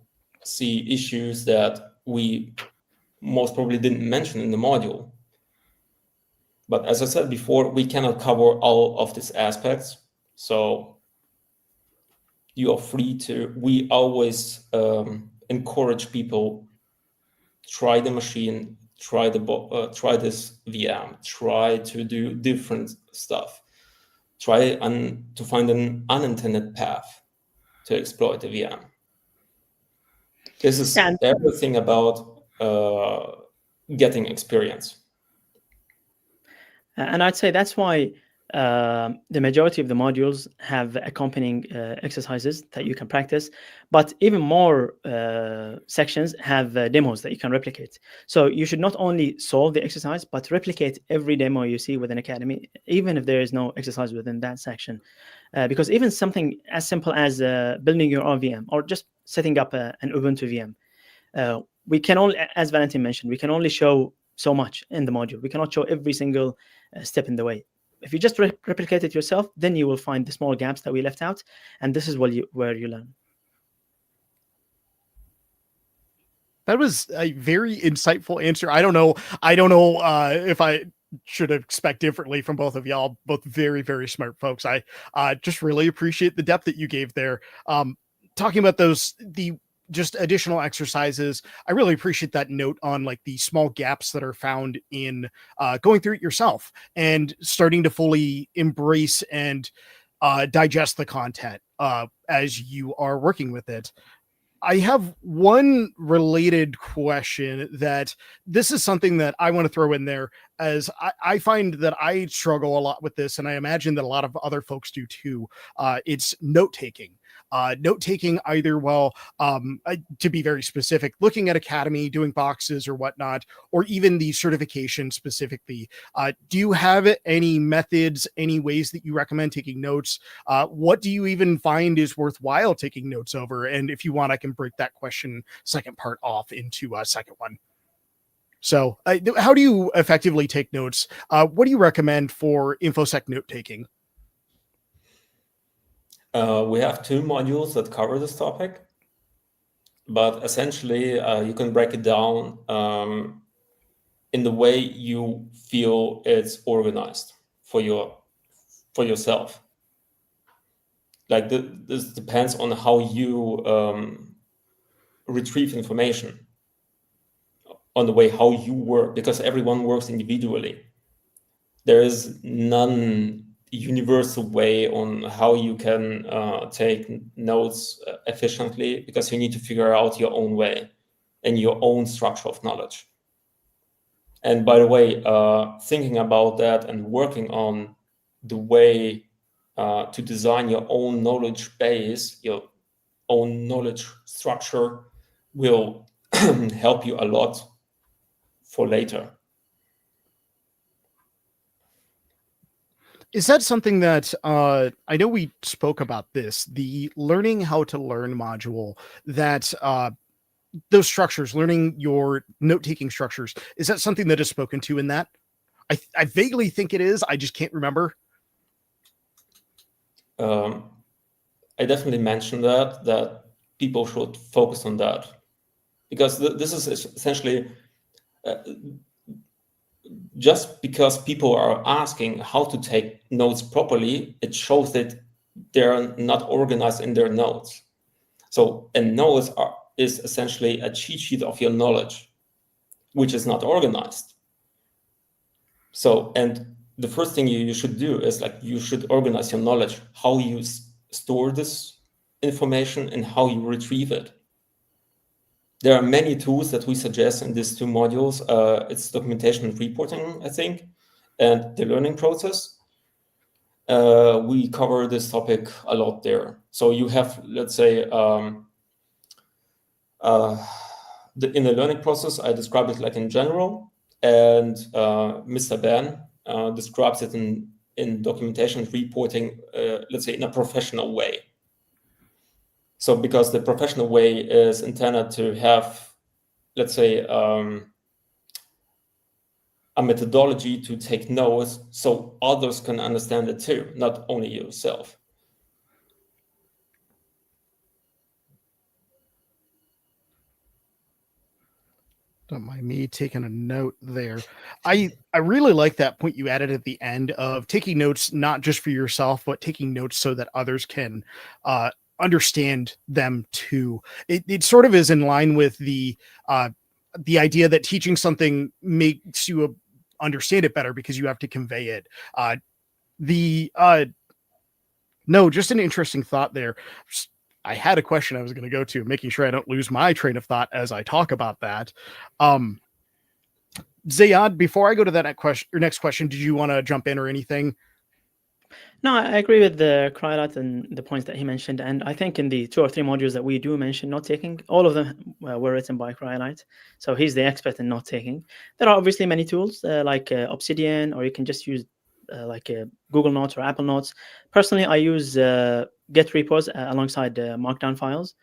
see issues that we most probably didn't mention in the module. But as I said before, we cannot cover all of these aspects. So you are free to, we always encourage people, try the machine, try this VM, try to do different stuff. Try to find an unintended path to exploit the VM. This is everything about getting experience. And I'd say that's why the majority of the modules have accompanying exercises that you can practice, but even more sections have demos that you can replicate. So you should not only solve the exercise, but replicate every demo you see within Academy, even if there is no exercise within that section. Because even something as simple as building your own VM or just setting up an Ubuntu VM, we can only, as Valentin mentioned, we can only show so much in the module. We cannot show every single step in the way. If you just replicate it yourself, then you will find the small gaps that we left out, and this is where you learn. That was a very insightful answer. I don't know if I should expect differently from both of y'all. Both very, very smart folks. I just really appreciate the depth that you gave there. Talking about the just additional exercises. I really appreciate that note on like the small gaps that are found in going through it yourself and starting to fully embrace and digest the content as you are working with it. I have one related question that this is something that I want to throw in there, as I find that I struggle a lot with this, and I imagine that a lot of other folks do too. It's note-taking. Note-taking either to be very specific, looking at Academy, doing boxes or whatnot, or even the certification specifically. Do you have any methods, any ways that you recommend taking notes? What do you even find is worthwhile taking notes over? And if you want, I can break that question second part off into a second one. So how do you effectively take notes? What do you recommend for InfoSec note-taking? We have 2 modules that cover this topic, but essentially you can break it down in the way you feel it's organized for yourself. Like this depends on how you retrieve information, on the way how you work, because everyone works individually. There is none universal way on how you can take notes efficiently, because you need to figure out your own way and your own structure of knowledge. And by the way, thinking about that and working on the way to design your own knowledge base, your own knowledge structure, will help you a lot for later. Is that something that I know we spoke about this, the learning how to learn module, that those structures, learning your note-taking structures, is that something that is spoken to in that? I vaguely think it is. I just can't remember. I definitely mentioned that people should focus on that, because this is essentially just because people are asking how to take notes properly, it shows that they're not organized in their notes. So, and notes is essentially a cheat sheet of your knowledge, which is not organized. So, and the first thing you should do is, like, you should organize your knowledge, how you store this information and how you retrieve it. There are many tools that we suggest in these 2 modules. It's documentation and reporting, I think, and the learning process. We cover this topic a lot there. So you have, let's say, in the learning process, I describe it like in general, and Mr. Ben describes it in documentation and reporting, let's say, in a professional way. So because the professional way is intended to have, let's say, a methodology to take notes so others can understand it too, not only yourself. Don't mind me taking a note there. I really like that point you added at the end of taking notes, not just for yourself, but taking notes so that others can understand them too. It sort of is in line with the idea that teaching something makes you understand it better because you have to convey it. No, just an interesting thought there. I had a question I was going to go to, making sure I don't lose my train of thought as I talk about that. Zayad, before I go to that next question, did you want to jump in or anything? No, I agree with the Cry0l1t and the points that he mentioned. And I think in the 2 or 3 modules that we do mention note-taking, all of them were written by Cry0l1t. So he's the expert in note-taking. There are obviously many tools like Obsidian, or you can just use like Google Notes or Apple Notes. Personally, I use Get repos alongside Markdown files.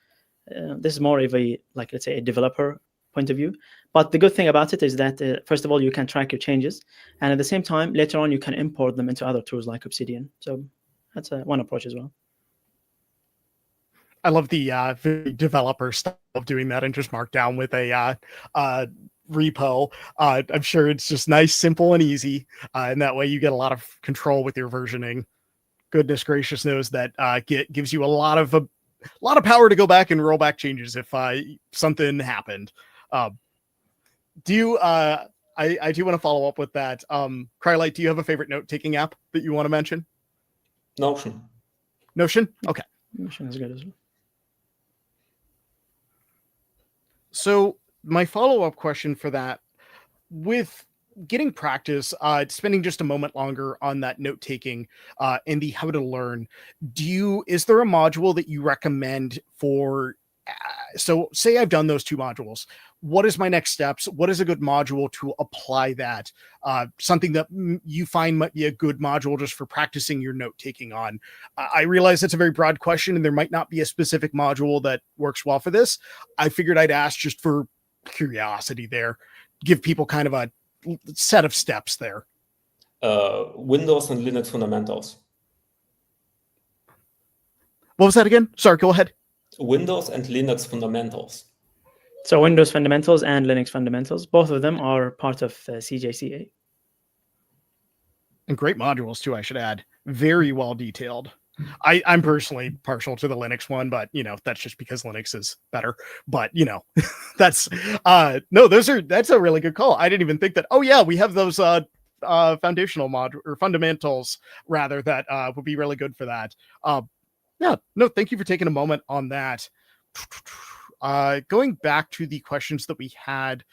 This is more of a, like, let's say, a developer point of view. But the good thing about it is that, first of all, you can track your changes. And at the same time, later on, you can import them into other tools like Obsidian. So that's one approach as well. I love the developer style of doing that and just Markdown with a repo. I'm sure it's just nice, simple, and easy. And that way you get a lot of control with your versioning. Goodness gracious knows that Git gives you a lot of power to go back and roll back changes if something happened. I do want to follow up with that. Cry0l1t, do you have a favorite note-taking app that you want to mention? Notion. Notion? Okay. Notion is good as well. So my follow-up question for that, with getting practice, spending just a moment longer on that note-taking and the how to learn, is there a module that you recommend for, so say I've done those 2 modules, what is my next steps? What is a good module to apply that? Something that you find might be a good module just for practicing your note-taking on. I realize that's a very broad question and there might not be a specific module that works well for this. I figured I'd ask just for curiosity there, give people kind of a set of steps there. Windows and Linux fundamentals. What was that again? Sorry, go ahead. Windows and Linux fundamentals. So Windows fundamentals and Linux fundamentals, both of them are part of CJCA. And great modules too, I should add. Very well detailed. I'm personally partial to the Linux one, but that's just because Linux is better. But that's that's a really good call. I didn't even think that. Oh yeah, we have those foundational module or fundamentals rather that would be really good for that. Yeah, no, thank you for taking a moment on that. Going back to the questions that we had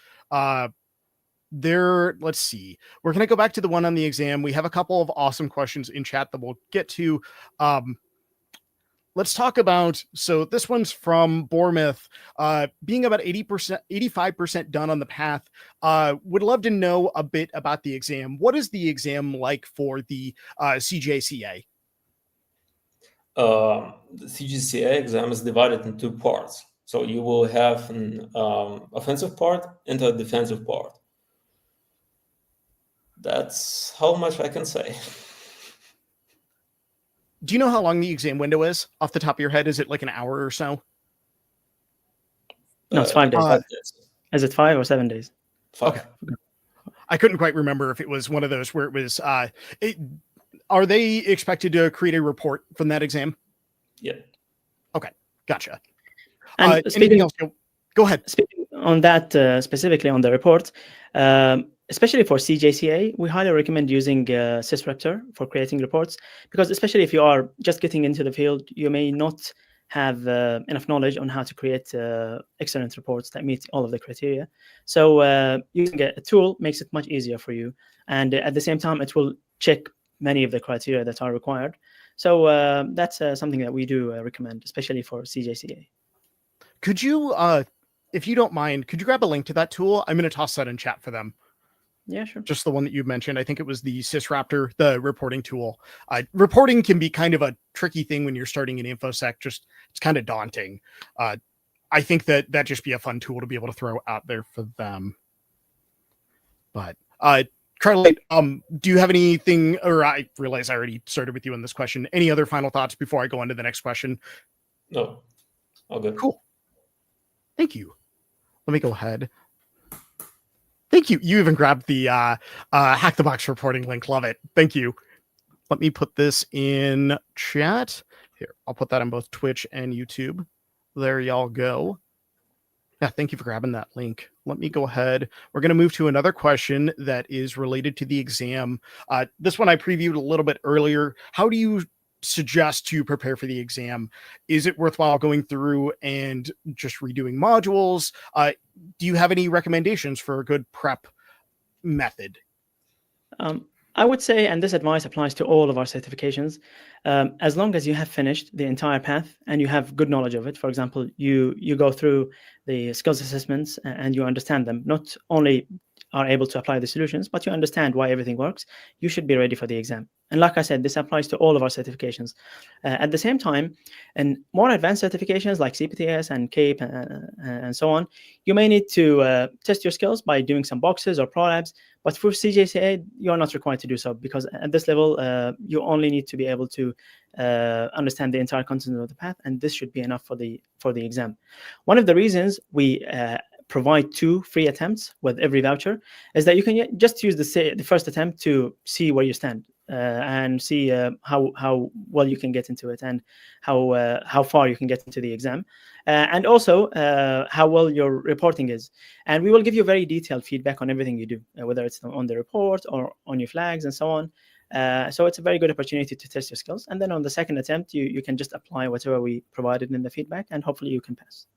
there, let's see. We're going to go back to the one on the exam. We have a couple of awesome questions in chat that we'll get to. Let's talk about, so this one's from Bournemouth, being about 80%, 85% done on the path. Would love to know a bit about the exam. What is the exam like for the CJCA? The CJCA exam is divided in 2 parts. So you will have an offensive part and a defensive part. That's how much I can say. Do you know how long the exam window is off the top of your head? Is it like an hour or so? No, it's 5 days. 5 days. Is it 5 or 7 days? 5. Okay. I couldn't quite remember if it was one of those where it was, are they expected to create a report from that exam? Yeah. Okay. Gotcha. And anything else? Go ahead. Speaking on that, specifically on the report, especially for CJCA, we highly recommend using Sysraptor for creating reports, because especially if you are just getting into the field, you may not have enough knowledge on how to create excellent reports that meet all of the criteria. So using a tool makes it much easier for you. And at the same time, it will check many of the criteria that are required. So that's something that we do recommend, especially for CJCA. Could you, if you don't mind, could you grab a link to that tool? I'm going to toss that in chat for them. Yeah, sure. Just the one that you mentioned. I think it was the Sysraptor, the reporting tool. Reporting can be kind of a tricky thing when you're starting in InfoSec. It's kind of daunting. I think that'd just be a fun tool to be able to throw out there for them. But Cry0l1t, do you have anything, or I realize I already started with you on this question. Any other final thoughts before I go on to the next question? No. All good. Cool. Thank you. Let me go ahead. Thank you. You even grabbed the HackTheBox reporting link. Love it. Thank you. Let me put this in chat. Here, I'll put that on both Twitch and YouTube. There y'all go. Yeah, thank you for grabbing that link. Let me go ahead. We're going to move to another question that is related to the exam. This one I previewed a little bit earlier. How do you suggest to prepare for the exam? Is it worthwhile going through and just redoing modules? Do you have any recommendations for a good prep method? I would say, and this advice applies to all of our certifications, as long as you have finished the entire path and you have good knowledge of it. For example, you go through the skills assessments and you understand them, not only are able to apply the solutions, but you understand why everything works, you should be ready for the exam. And like I said, this applies to all of our certifications. At the same time, in more advanced certifications like CPTS and CAPE and so on, you may need to test your skills by doing some boxes or ProLabs. But for CJCA, you are not required to do so, because at this level, you only need to be able to understand the entire content of the path, and this should be enough for the exam. One of the reasons we provide 2 free attempts with every voucher is that you can just use the first attempt to see where you stand and see how well you can get into it and how far you can get into the exam, and also how well your reporting is. And we will give you very detailed feedback on everything you do, whether it's on the report or on your flags and so on. So it's a very good opportunity to test your skills. And then on the second attempt, you can just apply whatever we provided in the feedback, and hopefully you can pass.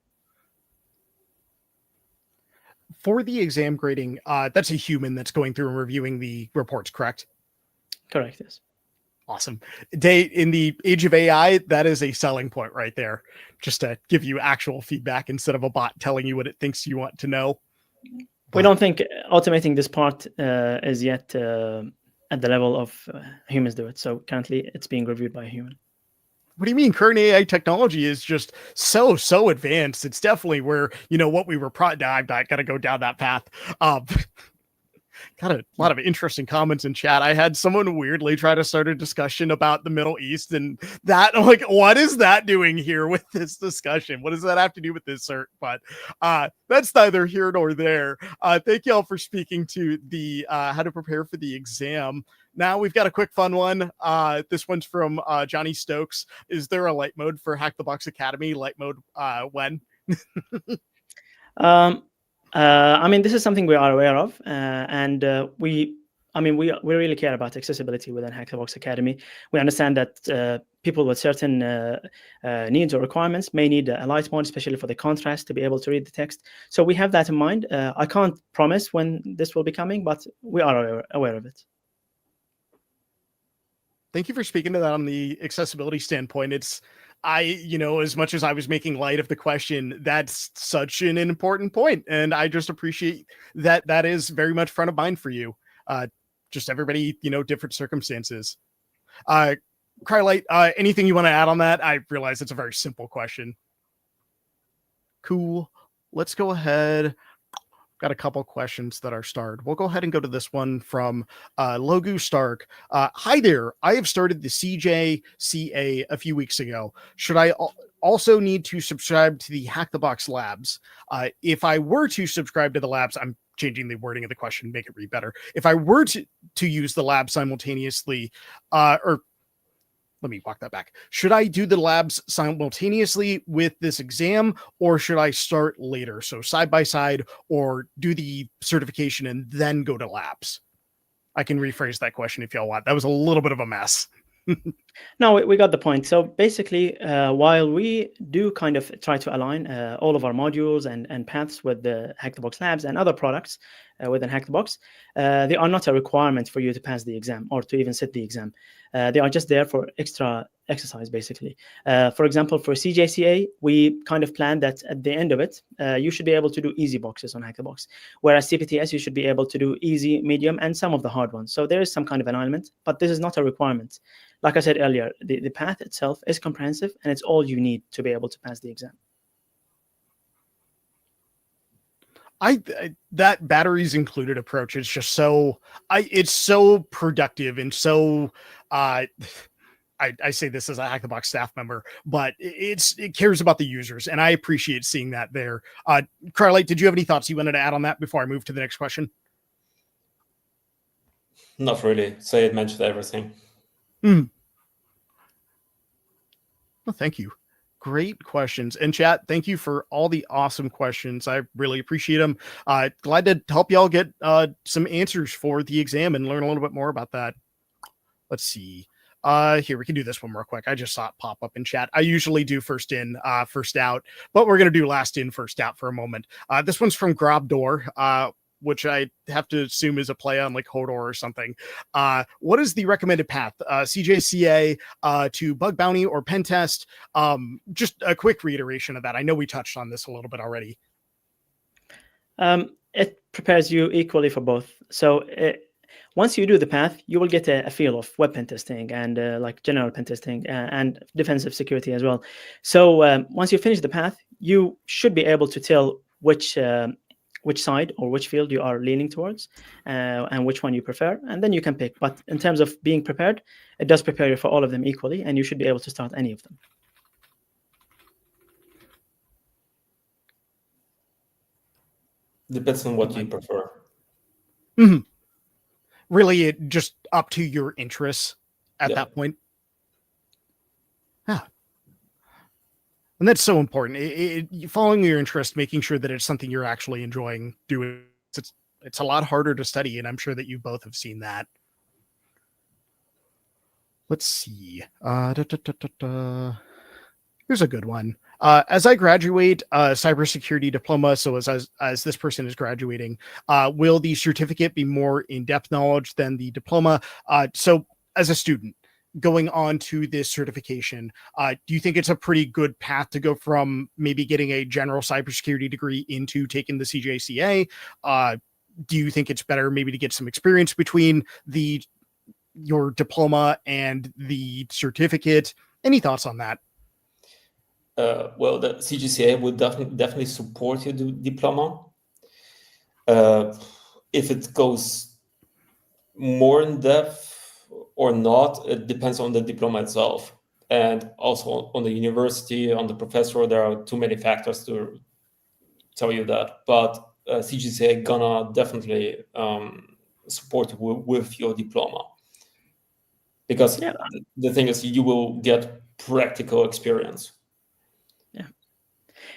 For the exam grading, that's a human that's going through and reviewing the reports, correct? Correct, yes. Awesome. In the age of AI, that is a selling point right there, just to give you actual feedback instead of a bot telling you what it thinks you want to know. We don't think automating this part is yet at the level of humans do it. So currently it's being reviewed by a human. What do you mean? Current AI technology is just so advanced. It's definitely where, what we were I'm not going to go down that path. Got a lot of interesting comments in chat. I had someone weirdly try to start a discussion about the Middle East, and that, I'm like, what is that doing here with this discussion? What does that have to do with this cert? But that's neither here nor there. Thank you all for speaking to the how to prepare for the exam. Now we've got a quick fun one. This one's from Johnny Stokes. Is there a light mode for Hack the Box Academy? Light mode when? I mean, this is something we are aware of, and we really care about accessibility within HackTheBox Academy. We understand that people with certain needs or requirements may need a light mode, especially for the contrast, to be able to read the text. So we have that in mind. I can't promise when this will be coming, but we are aware of it. Thank you for speaking to that on the accessibility standpoint. As much as I was making light of the question, that's such an important point. And I just appreciate that that is very much front of mind for you. Just everybody, different circumstances. Cry0l1t, anything you want to add on that? I realize it's a very simple question. Cool. Let's go ahead. Got a couple questions that are starred. We'll go ahead and go to this one from Logu Stark. Hi there. I have started the CJCA a few weeks ago. Should I also need to subscribe to the Hack the Box labs? If I were to subscribe to the labs, I'm changing the wording of the question, make it read better. If I were to use the lab simultaneously, let me walk that back. Should I do the labs simultaneously with this exam, or should I start later? So side by side, or do the certification and then go to labs? I can rephrase that question if y'all want. That was a little bit of a mess. No, we got the point. So basically, while we do kind of try to align all of our modules and paths with the Hack the Box labs and other products within Hack the Box, they are not a requirement for you to pass the exam or to even sit the exam. They are just there for extra exercise, basically. For example, for CJCA, we kind of plan that at the end of it, you should be able to do easy boxes on Hack the Box, whereas CPTS, you should be able to do easy, medium, and some of the hard ones. So there is some kind of alignment, but this is not a requirement. Like I said earlier, the path itself is comprehensive, and it's all you need to be able to pass the exam. That batteries included approach is just it's so productive and so I say this as a Hack the Box staff member, but it cares about the users, and I appreciate seeing that there. Cry0l1t, did you have any thoughts you wanted to add on that before I move to the next question? Not really. Say it mentioned everything. Well, thank you. Great questions. And chat, thank you for all the awesome questions. I really appreciate them. Glad to help y'all get some answers for the exam and learn a little bit more about that. Let's see. Here, we can do this one real quick. I just saw it pop up in chat. I usually do first in, first out, but we're going to do last in, first out for a moment. This one's from Grobdor, which I have to assume is a play on like Hodor or something. What is the recommended path? CJCA to bug bounty or pen test? Just a quick reiteration of that. I know we touched on this a little bit already. It prepares you equally for both. So once you do the path, you will get a feel of web pen testing and like general pen testing and defensive security as well. So once you finish the path, you should be able to tell which side or which field you are leaning towards and which one you prefer, and then you can pick. But in terms of being prepared, it does prepare you for all of them equally, and you should be able to start any of them. Depends on what you prefer. Mm-hmm. Really, it just up to your interests at that point. Yeah. And that's so important. Following your interest, making sure that it's something you're actually enjoying doing. It's a lot harder to study, and I'm sure that you both have seen that. Let's see. Here's a good one. As I graduate cybersecurity diploma, so as this person is graduating, will the certificate be more in-depth knowledge than the diploma? So as a student going on to this certification, do you think it's a pretty good path to go from maybe getting a general cybersecurity degree into taking the CJCA? Do you think it's better maybe to get some experience between your diploma and the certificate? Any thoughts on that? Well, the CJCA would definitely support your diploma. If it goes more in depth or not, it depends on the diploma itself, and also on the university, on the professor. There are too many factors to tell you that, but CJCA gonna definitely support you with your diploma, because the thing is, you will get practical experience.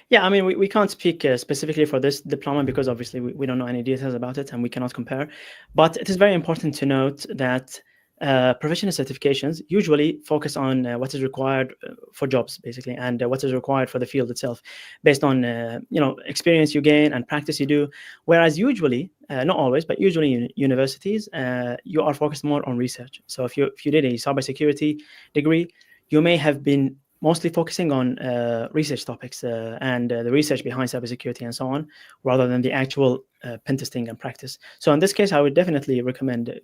Yeah, I mean, we can't speak specifically for this diploma because obviously we don't know any details about it and we cannot compare. But it is very important to note that professional certifications usually focus on what is required for jobs, basically, and what is required for the field itself, based on experience you gain and practice you do. Whereas usually, not always, but usually in universities, you are focused more on research. So if you did a cybersecurity degree, you may have been mostly focusing on research topics and the research behind cybersecurity and so on, rather than the actual pen testing and practice. So in this case, I would definitely recommend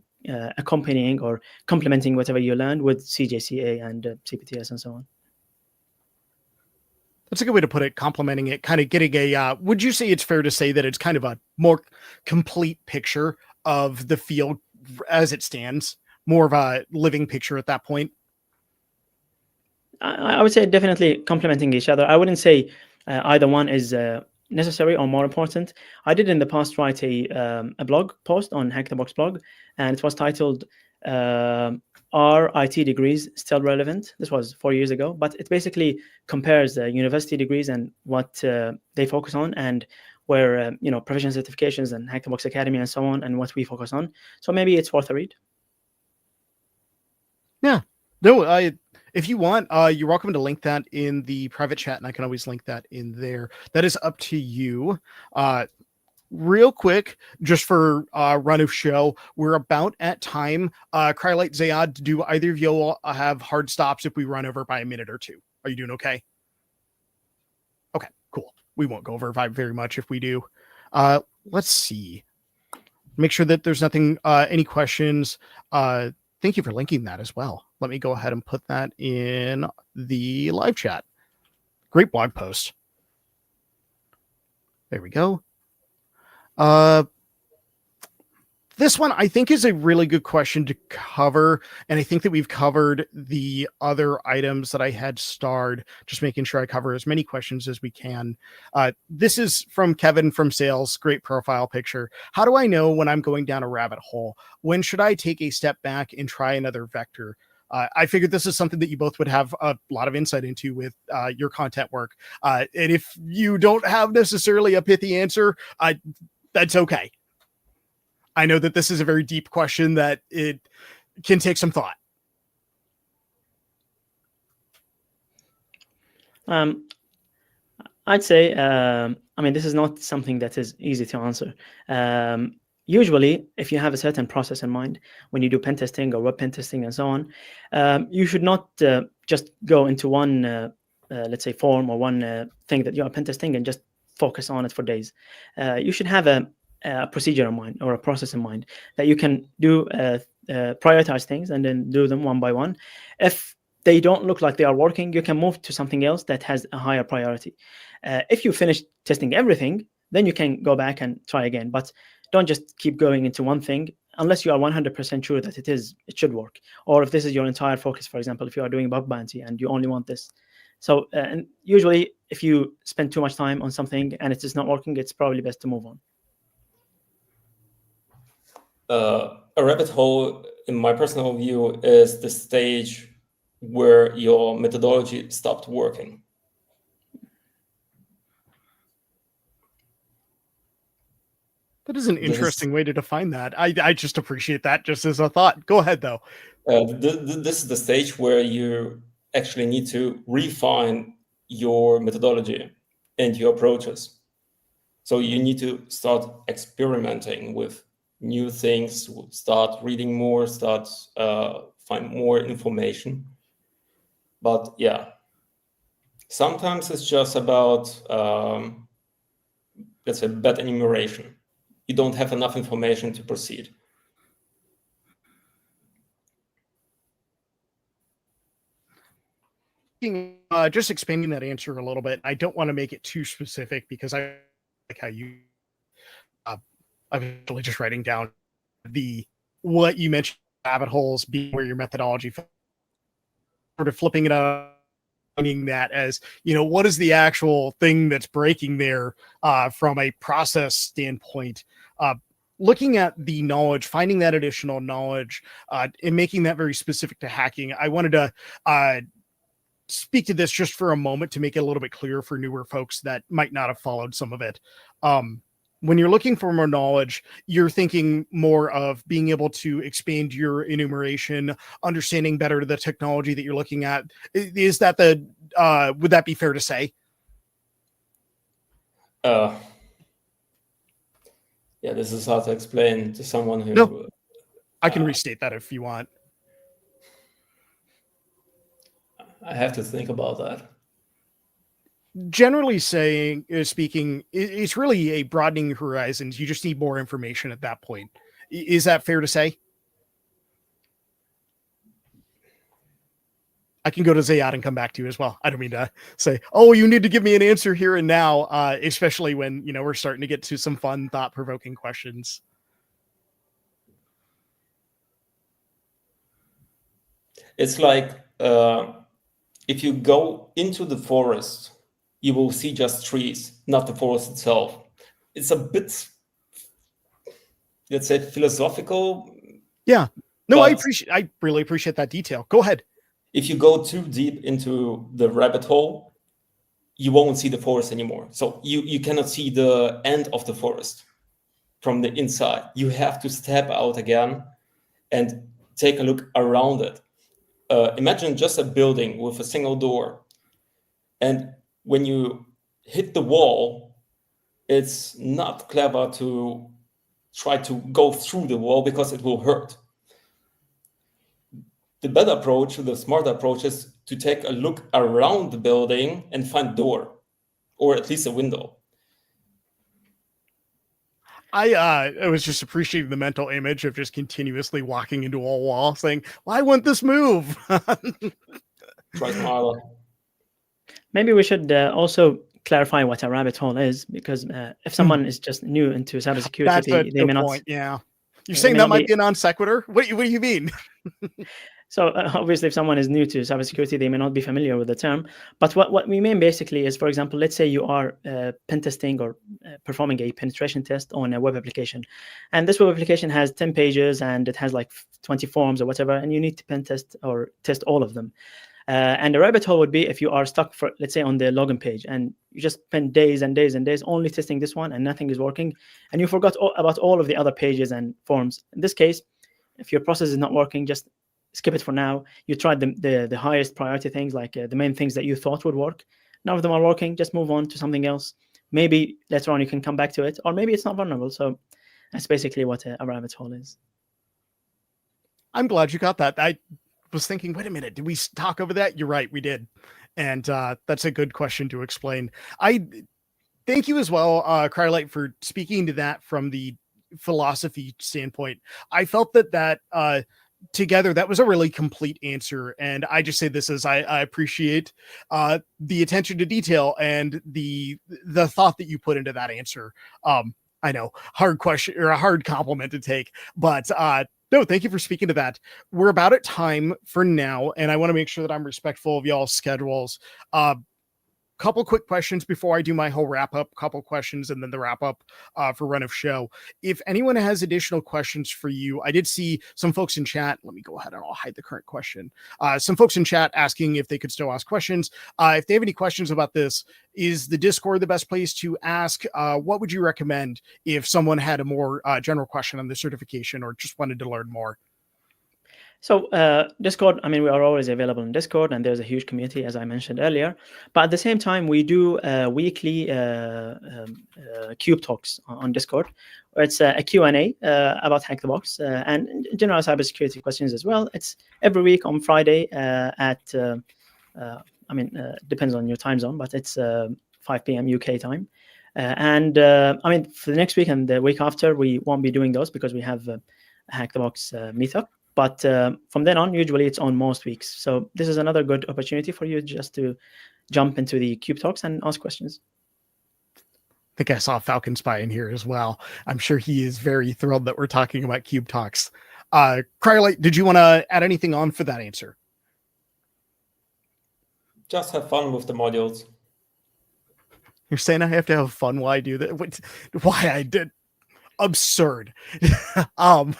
accompanying or complementing whatever you learned with CJCA and CPTS and so on. That's a good way to put it, complementing it, kind of getting a, would you say it's fair to say that it's kind of a more complete picture of the field as it stands, more of a living picture at that point? I would say definitely complementing each other. I wouldn't say either one is necessary or more important. I did in the past write a blog post on HackTheBox blog, and it was titled "Are IT degrees still relevant?" This was 4 years ago, but it basically compares university degrees and what they focus on, and where professional certifications and HackTheBox Academy and so on, and what we focus on. So maybe it's worth a read. Yeah, no, if you want, you're welcome to link that in the private chat, and I can always link that in there. That is up to you. Real quick, just for run of show, we're about at time. Cry0l1t, Ziad, do either of you have hard stops if we run over by a minute or two? Are you doing okay? Okay, cool. We won't go over very much if we do. Let's see. Make sure that there's nothing, any questions. Thank you for linking that as well. Let me go ahead and put that in the live chat. Great blog post. There we go. This one I think is a really good question to cover, and I think that we've covered the other items that I had starred, just making sure I cover as many questions as we can. This is from Kevin from Sales. Great profile picture. How do I know when I'm going down a rabbit hole? When should I take a step back and try another vector? I figured this is something that you both would have a lot of insight into with your content work. And if you don't have necessarily a pithy answer, that's okay. I know that this is a very deep question that it can take some thought. I'd say, I mean, this is not something that is easy to answer. Usually, if you have a certain process in mind, when you do pen testing or web pen testing and so on, you should not just go into one, let's say, form or one thing that you are pen testing and just focus on it for days. You should have a procedure in mind or a process in mind that you can do, prioritize things and then do them one by one. If they don't look like they are working, you can move to something else that has a higher priority. If you finish testing everything, then you can go back and try again. But don't just keep going into one thing unless you are 100% sure that it should work. Or if this is your entire focus, for example, if you are doing bug bounty and you only want this. So and usually if you spend too much time on something and it is not working, it's probably best to move on. A rabbit hole, in my personal view, is the stage where your methodology stopped working. That is an interesting way to define that. I just appreciate that just as a thought. Go ahead, though. This is the stage where you actually need to refine your methodology and your approaches. So you need to start experimenting with new things, start reading more, start find more information. But yeah, sometimes it's just about, let's say, bad enumeration. You don't have enough information to proceed. Just expanding that answer a little bit. I don't want to make it too specific because I like how you. I'm actually just writing down what you mentioned, rabbit holes being where your methodology, sort of flipping it up, finding that as, what is the actual thing that's breaking there from a process standpoint. Looking at the knowledge, finding that additional knowledge, and making that very specific to hacking. I wanted to speak to this just for a moment to make it a little bit clearer for newer folks that might not have followed some of it. When you're looking for more knowledge, you're thinking more of being able to expand your enumeration, understanding better the technology that you're looking at. Is that would that be fair to say? Yeah, this is hard to explain to someone who... No, I can restate that if you want. I have to think about that. Generally speaking, it's really a broadening horizons. You just need more information at that point. Is that fair to say? I can go to Zayad and come back to you as well. I don't mean to say, oh, you need to give me an answer here and now, especially when, we're starting to get to some fun, thought-provoking questions. It's like, if you go into the forest, you will see just trees, not the forest itself. It's a bit, let's say, philosophical. Yeah. No, I really appreciate that detail. Go ahead. If you go too deep into the rabbit hole, you won't see the forest anymore. So you cannot see the end of the forest from the inside. You have to step out again and take a look around it. Imagine just a building with a single door. And when you hit the wall, it's not clever to try to go through the wall because it will hurt. The better approach, the smarter approach, is to take a look around the building and find a door, or at least a window. I was just appreciating the mental image of just continuously walking into a wall saying, why wouldn't this move? Try smarter. Maybe we should also clarify what a rabbit hole is, because if someone is just new into cybersecurity, they may not. Point, yeah. You're saying that might be a non sequitur? What do you mean? So obviously, if someone is new to cybersecurity, they may not be familiar with the term. But what we mean basically is, for example, let's say you are pen testing or performing a penetration test on a web application. And this web application has 10 pages and it has like 20 forms or whatever, and you need to pen test or test all of them. And a rabbit hole would be if you are stuck, for, let's say, on the login page and you just spend days and days and days only testing this one and nothing is working, and you forgot about all of the other pages and forms. In this case, if your process is not working, just skip it for now. You tried the highest priority things, like the main things that you thought would work. None of them are working. Just move on to something else. Maybe later on you can come back to it, or maybe it's not vulnerable. So that's basically what a rabbit hole is. I'm glad you got that. I was thinking, wait a minute, did we talk over that? You're right, we did. And that's a good question to explain. I thank you as well, Cry0l1t, for speaking to that from the philosophy standpoint. I felt that together, that was a really complete answer. And I just say this as I appreciate the attention to detail and the thought that you put into that answer. I know, hard question or a hard compliment to take, but no, thank you for speaking to that. We're about at time for now, and I want to make sure that I'm respectful of y'all's schedules. Couple quick questions before I do my whole wrap up, couple questions, and then the wrap up for run of show. If anyone has additional questions for you, I did see some folks in chat. Let me go ahead and I'll hide the current question. Some folks in chat asking if they could still ask questions. If they have any questions about this, is the Discord the best place to ask? What would you recommend if someone had a more general question on the certification or just wanted to learn more? So Discord, I mean, we are always available in Discord, and there's a huge community, as I mentioned earlier. But at the same time, we do weekly Cube Talks on Discord. It's a Q&A about Hack the Box and general cybersecurity questions as well. It's every week on Friday at, depends on your time zone, but it's 5 p.m. UK time. I mean, for the next week and the week after, we won't be doing those because we have a Hack the Box meetup. But from then on, usually it's on most weeks. So this is another good opportunity for you just to jump into the Cube Talks and ask questions. I think I saw Falcon Spy in here as well. I'm sure he is very thrilled that we're talking about Cube Talks. Cry0l1t, did you want to add anything on for that answer? Just have fun with the modules. You're saying I have to have fun while I do that? Why I did? Absurd. No.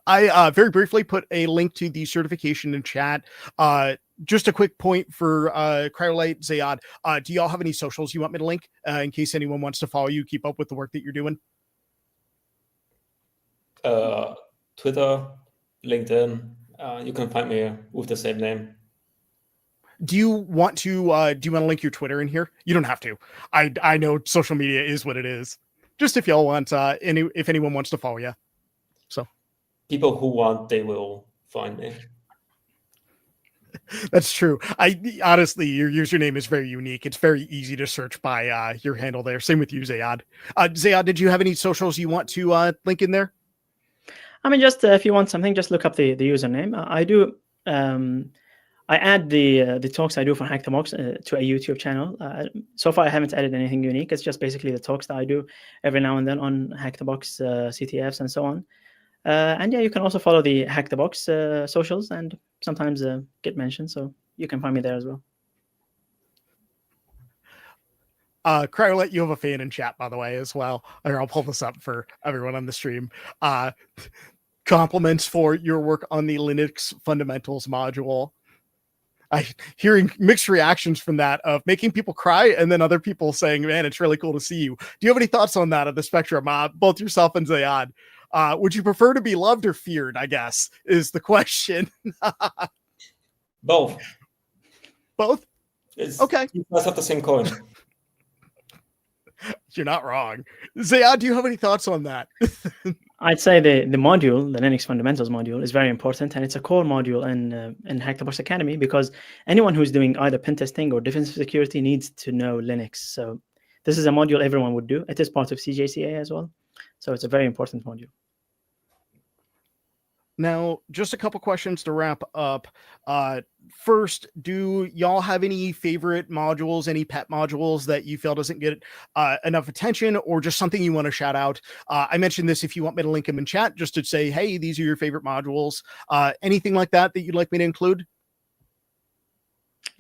I very briefly put a link to the certification in chat. Just a quick point for Cry0l1t, Ziad. Do y'all have any socials you want me to link in case anyone wants to follow you, keep up with the work that you're doing? Twitter, LinkedIn. You can find me with the same name. Do you want to link your Twitter in here? You don't have to. I know social media is what it is. Just if y'all want, if anyone wants to follow you. So people who want, they will find me. That's true. Honestly, your username is very unique. It's very easy to search by your handle there. Same with you, Ziad. Ziad, did you have any socials you want to link in there? I mean, just if you want something, just look up the username. I do. I add the talks I do for Hack the Box to a YouTube channel. So far, I haven't added anything unique. It's just basically the talks that I do every now and then on Hack the Box CTFs and so on. And yeah, you can also follow the Hack the Box socials and sometimes get mentioned. So you can find me there as well. Cry0l1t, you have a fan in chat, by the way, as well. Or I'll pull this up for everyone on the stream. Compliments for your work on the Linux fundamentals module. Hearing mixed reactions from that of making people cry and then other people saying, man, it's really cool to see you. Do you have any thoughts on that, of the spectrum, both yourself and Ziad? Would you prefer to be loved or feared, I guess, is the question. Both. Both? Okay. You guys have the same coin. You're not wrong. Ziad, do you have any thoughts on that? I'd say the module, the Linux fundamentals module, is very important, and it's a core module in Hack the Box Academy, because anyone who's doing either pen testing or defensive security needs to know Linux. So this is a module everyone would do. It is part of CJCA as well. So it's a very important module. Now, just a couple questions to wrap up. First, do y'all have any favorite modules, any pet modules that you feel doesn't get enough attention, or just something you want to shout out? I mentioned this if you want me to link them in chat, just to say, hey, these are your favorite modules. Anything like that you'd like me to include?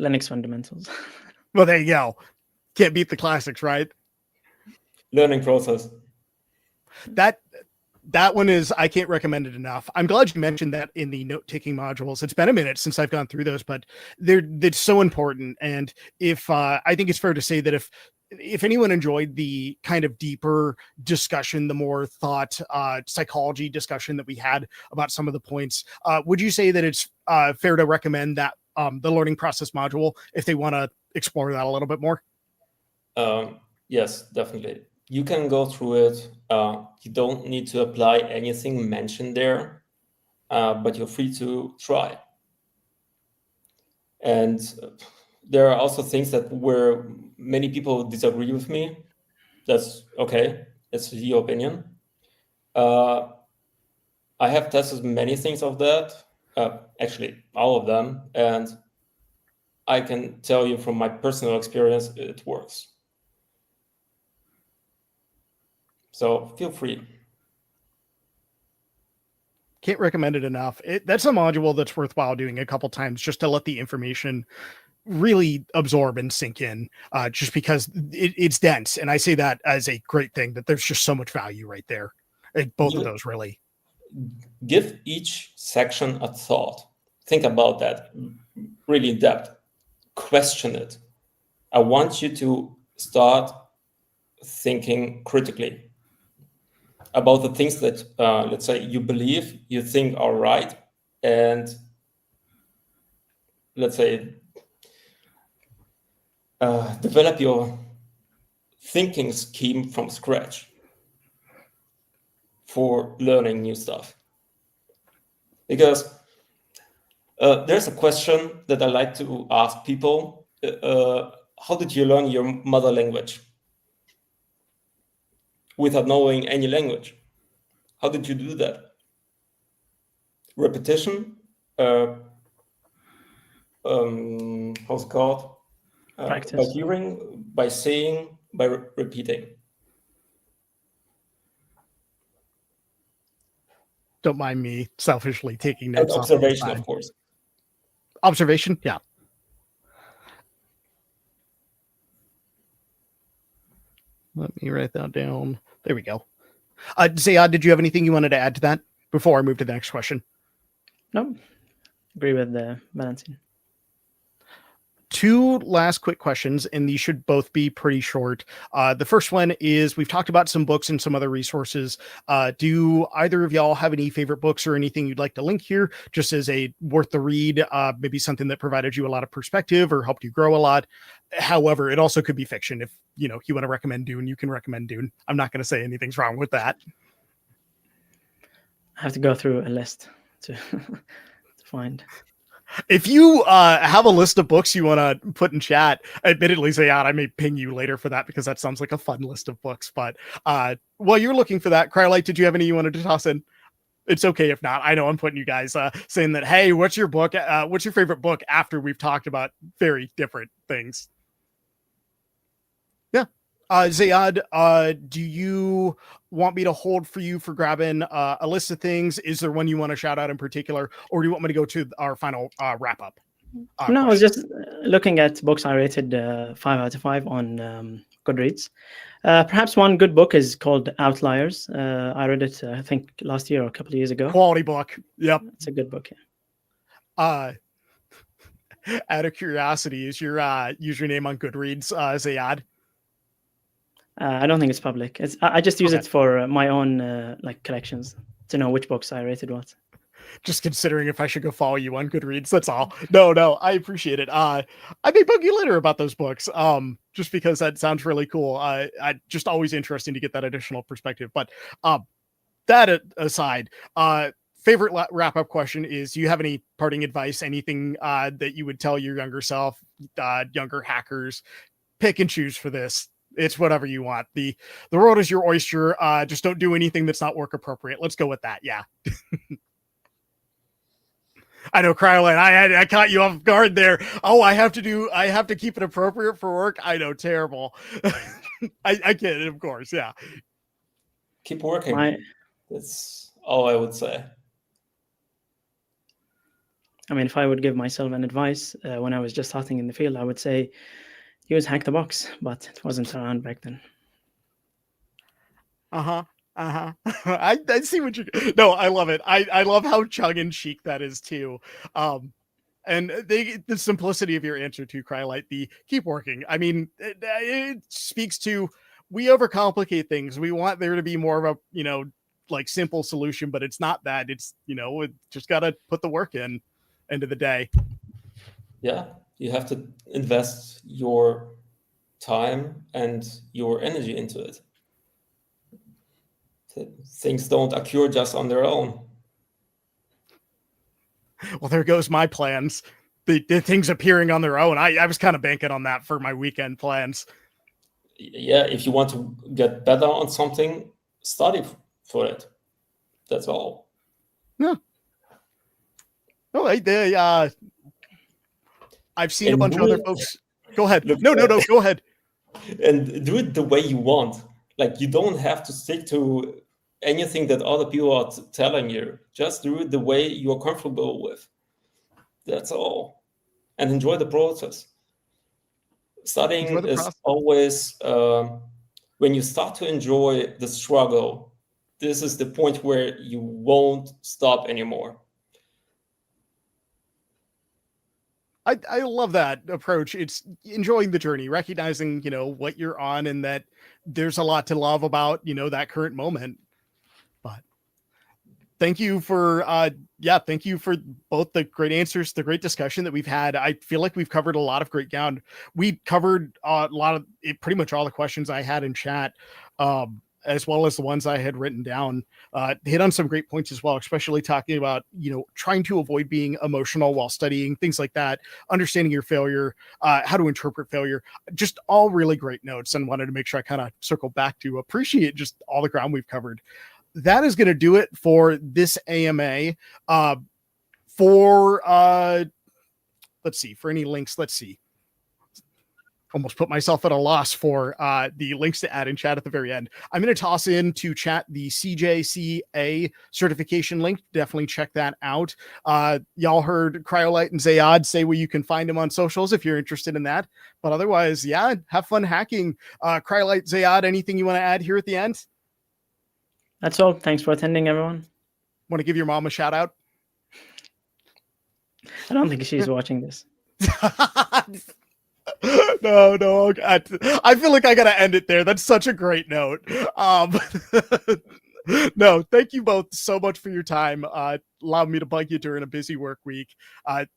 Linux fundamentals. Well, there you go. Can't beat the classics, right? Learning process. That one is, I can't recommend it enough. I'm glad you mentioned that in the note-taking modules. It's been a minute since I've gone through those, but they're so important. And if I think it's fair to say that if anyone enjoyed the kind of deeper discussion, the more thought psychology discussion that we had about some of the points, would you say that it's fair to recommend that the learning process module if they want to explore that a little bit more? Yes, definitely. You can go through it. You don't need to apply anything mentioned there, but you're free to try. And there are also things where many people disagree with me. That's okay. It's your opinion. I have tested many things of that, actually all of them, and I can tell you from my personal experience, it works. So feel free. Can't recommend it enough. That's a module that's worthwhile doing a couple times just to let the information really absorb and sink in, just because it's dense. And I say that as a great thing, that there's just so much value right there. Both of those really. Give each section a thought. Think about that really in depth. Question it. I want you to start thinking critically about the things that, let's say, you believe, you think are right, and let's say develop your thinking scheme from scratch for learning new stuff. Because there's a question that I like to ask people. How did you learn your mother language without knowing any language? How did you do that? Repetition? How's it called? Practice. By hearing, by saying, by repeating. Don't mind me selfishly taking And notes. observation, of course. Observation, yeah. Let me write that down. There we go. Ziad, did you have anything you wanted to add to that before I move to the next question? No, agree with the balancing. Two last quick questions, and these should both be pretty short. The first one is, we've talked about some books and some other resources. Do either of y'all have any favorite books or anything you'd like to link here, just as a worth the read, maybe something that provided you a lot of perspective or helped you grow a lot? However, it also could be fiction. If you want to recommend Dune, you can recommend Dune. I'm not going to say anything's wrong with that. I have to go through a list to find. If you have a list of books you want to put in chat, admittedly, Ziad, I may ping you later for that, because that sounds like a fun list of books. But while you're looking for that, Cry0l1t, did you have any you wanted to toss in? It's okay if not. I know I'm putting you guys saying that, hey, what's your book? What's your favorite book after we've talked about very different things? Yeah. Ziad, do you want me to hold for you for grabbing a list of things? Is there one you want to shout out in particular, or do you want me to go to our final wrap up? No, I was just looking at books I rated 5 out of 5 on Goodreads. Perhaps one good book is called Outliers. I read it, I think, last year or a couple of years ago. Quality book. Yep. It's a good book, yeah. Out of curiosity, is your username on Goodreads Ziad? I don't think it's public. I just use it for my own like collections to know which books I rated what. Just considering if I should go follow you on Goodreads. That's all. No, I appreciate it. I may bug you later about those books. Just because that sounds really cool. I just always interesting to get that additional perspective. But that aside, favorite wrap up question is: do you have any parting advice? Anything that you would tell your younger self, younger hackers? Pick and choose for this. It's whatever you want. The world is your oyster. Just don't do anything that's not work appropriate. Let's go with that. Yeah. I know, Cry0l1t, I caught you off guard there. Oh, I have to keep it appropriate for work. I know, terrible. I get it, of course. Yeah. Keep working. That's all I would say. I mean, if I would give myself an advice when I was just starting in the field, I would say use HackTheBox, but it wasn't around back then. I see what you. No, I love it. I love how tongue in cheek that is too. And the simplicity of your answer to Cry0l1t, the keep working. I mean, it speaks to, we overcomplicate things. We want there to be more of a like simple solution, but it's not that. It's it just got to put the work in end of the day. Yeah, you have to invest your time and your energy into it. Things don't occur just on their own. Well, there goes my plans. The things appearing on their own. I was kind of banking on that for my weekend plans. Yeah, if you want to get better on something, study for it. That's all. Yeah. No, I've seen a bunch of other folks. Go ahead. No, go ahead. And do it the way you want. Like, you don't have to stick to anything that other people are telling you. Just do it the way you're comfortable with. That's all. And enjoy the process. Studying is always, when you start to enjoy the struggle, this is the point where you won't stop anymore. I love that approach. It's enjoying the journey, recognizing, what you're on, and that there's a lot to love about, that current moment. But thank you for thank you for both the great answers, the great discussion that we've had. I feel like we've covered a lot of great ground. We covered a lot of it, pretty much all the questions I had in chat, as well as the ones I had written down. Hit on some great points as well, especially talking about, trying to avoid being emotional while studying, things like that, understanding your failure, how to interpret failure, just all really great notes, and wanted to make sure I kind of circle back to appreciate just all the ground we've covered. That is going to do it for this AMA. For any links, let's see. Almost put myself at a loss for the links to add in chat at the very end. I'm going to toss into chat the CJCA certification link. Definitely check that out. Y'all heard Cry0l1t and Zayad say where you can find them on socials if you're interested in that. But otherwise, yeah, have fun hacking. Cry0l1t, Zayad, anything you want to add here at the end? That's all. Thanks for attending, everyone. Want to give your mom a shout out? I don't think she's watching this. No. I feel like I gotta end it there. That's such a great note. No, thank you both so much for your time. Allowing me to bug you during a busy work week.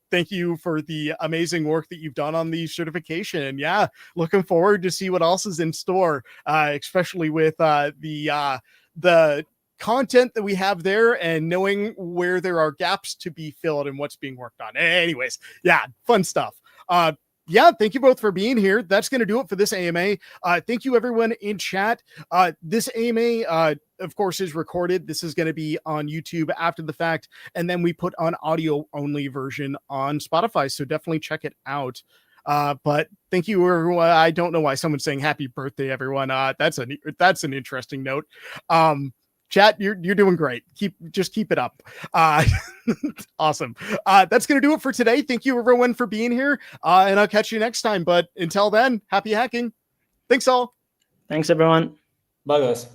Thank you for the amazing work that you've done on the certification. Yeah, looking forward to see what else is in store, especially with the content that we have there and knowing where there are gaps to be filled and what's being worked on. Anyways, yeah, fun stuff. Thank you both for being here. That's going to do it for this AMA. Thank you everyone in chat. This AMA, of course, is recorded. This is going to be on YouTube after the fact, and then we put on audio only version on Spotify. So definitely check it out. But thank you, everyone. I don't know why someone's saying happy birthday, everyone. That's an interesting note. Chat, you're doing great. Just keep it up. Awesome. That's going to do it for today. Thank you everyone for being here. And I'll catch you next time. But until then, happy hacking. Thanks all. Thanks everyone. Bye guys.